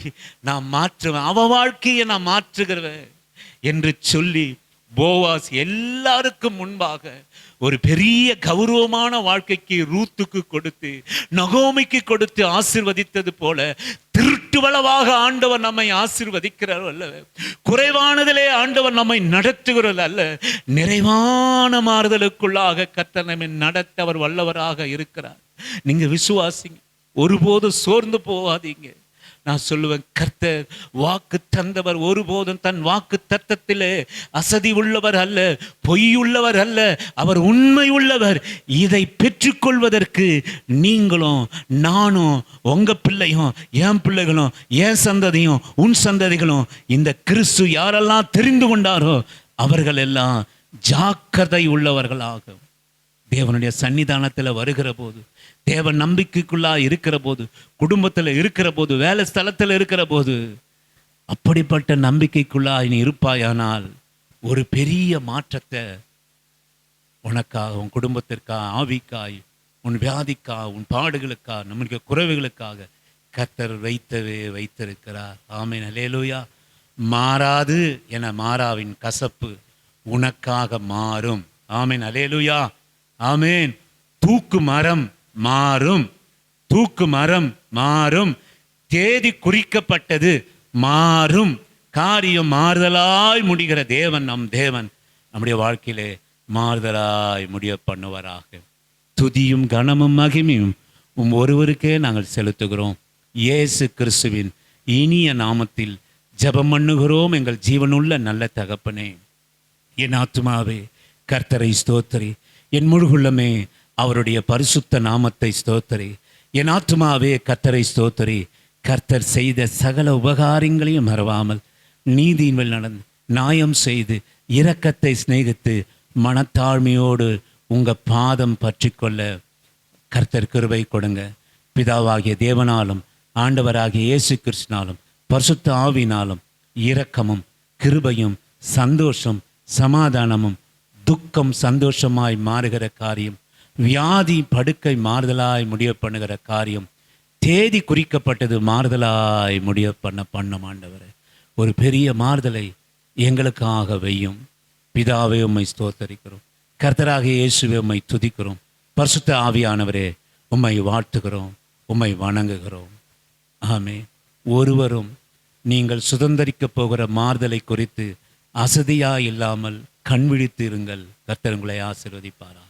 நான் மாற்றுவேன், அவ வாழ்க்கையை நான் மாற்றுகிறவன் என்று சொல்லி போவாஸ் எல்லாருக்கும் முன்பாக ஒரு பெரிய கௌரவமான வாழ்க்கைக்கு ரூத்துக்கு கொடுத்து, நகோமிக்கு கொடுத்து ஆசீர்வதித்தது போல திருட்டுவளவாக ஆண்டவர் நம்மை ஆசீர்வதிக்கிறார் அல்ல, குறைவானதிலே ஆண்டவர் நம்மை நடத்துகிறார் அல்ல, நிறைவான மாறுதலுக்குள்ளாக கர்த்தர் நம்மை நடத்த அவர் வல்லவராக இருக்கிறார். நீங்க விசுவாசிங்க, ஒருபோதும் சோர்ந்து போகாதீங்க. நான் சொல்லுவேன், கர்த்தர் வாக்கு தந்தவர் ஒருபோதும் தன் வாக்கு தத்தத்திலே அசதி உள்ளவர் அல்ல, பொய்யுள்ளவர் அல்ல, அவர் உண்மை உள்ளவர். இதை பெற்றுக்கொள்வதற்கு நீங்களும் நானும், உங்க பிள்ளையும் என் பிள்ளைகளும் என் சந்ததியும் உன் சந்ததிகளும் இந்த கிறிஸ்து யாரெல்லாம் தெரிந்து கொண்டாரோ அவர்கள் எல்லாம் ஜாக்கிரதை உள்ளவர்களாக தேவனுடைய சன்னிதானத்தில் வருகிற போது, தேவன் நம்பிக்கைக்குள்ளா இருக்கிற போது, குடும்பத்தில் இருக்கிற போது, வேலை ஸ்தலத்தில் இருக்கிற போது, அப்படிப்பட்ட நம்பிக்கைக்குள்ளா நீ இருப்பாயானால் ஒரு பெரிய மாற்றத்தை உனக்காக, உன் குடும்பத்திற்காக, ஆவிக்காய், உன் வியாதிக்காக, உன் பாடுகளுக்காக, நம்முடைய குறைவுகளுக்காக கர்த்தர் வைத்திருக்கிறார். ஆமென், அல்லேலூயா. மாறாது என மாறாவின் கசப்பு உனக்காக மாறும். ஆமென், அல்லேலூயா. ஆமென். தூக்கு மரம் மாறும், தூக்கு மரம் மாறும், தேதி குறிக்கப்பட்டது மாறும், காரியம் மாறுதலாய் முடிகிற தேவன் நம் தேவன் நம்முடைய வாழ்க்கையிலே மாறுதலாய் முடிய பண்ணுவாராக. துதியும் கனமும் மகிமையும் ஒருவருக்கே நாங்கள் செலுத்துகிறோம். இயேசு கிறிஸ்துவின் இனிய நாமத்தில் ஜெபம் பண்ணுகிறோம் எங்கள் ஜீவனுள்ள நல்ல தகப்பனே. என் ஆத்துமாவே கர்த்தரை ஸ்தோத்திரி, என் முழுகுள்ளமே அவருடைய பரிசுத்த நாமத்தை ஸ்தோத்திரி. என் ஆத்துமாவே கர்த்தரை ஸ்தோத்திரி. கர்த்தர் செய்த சகல உபகாரங்களையும் மறவாமல் நீதியின் வழி நடந்து நியாயம் செய்து இரக்கத்தை சிநேகித்து மனத்தாழ்மையோடு உங்கள் பாதம் பற்றி கொள்ள கர்த்தர் கிருபை கொடுங்க. பிதாவாகிய தேவனாலும் ஆண்டவராகிய இயேசு கிறிஸ்துவினாலும் பரிசுத்த ஆவியினாலும் இரக்கமும் கிருபையும் சந்தோஷம் சமாதானமும் துக்கம் சந்தோஷமாய் மாறுகிற காரியம், வியாதி படுக்கை மாறுதலாய் முடிய பண்ணுகிற காரியம், தேதி குறிக்கப்பட்டது மாறுதலாய் முடிய பண்ண ஆண்டவரே, ஒரு பெரிய மாறுதலை எங்களுக்காக வையும். பிதாவே உம்மை ஸ்தோத்தரிக்கிறோம். கர்த்தராகிய இயேசுவே உம்மை துதிக்கிறோம். பரிசுத்த ஆவியானவரே உம்மை வாழ்த்துகிறோம், உம்மை வணங்குகிறோம். ஆமே. ஒருவரும் நீங்கள் சுதந்திரிக்கப் போகிற மாறுதலை குறித்து அசதியா இல்லாமல் கண் விழித்து இருங்கள். கர்த்தர் உங்களை ஆசீர்வதிப்பாரா.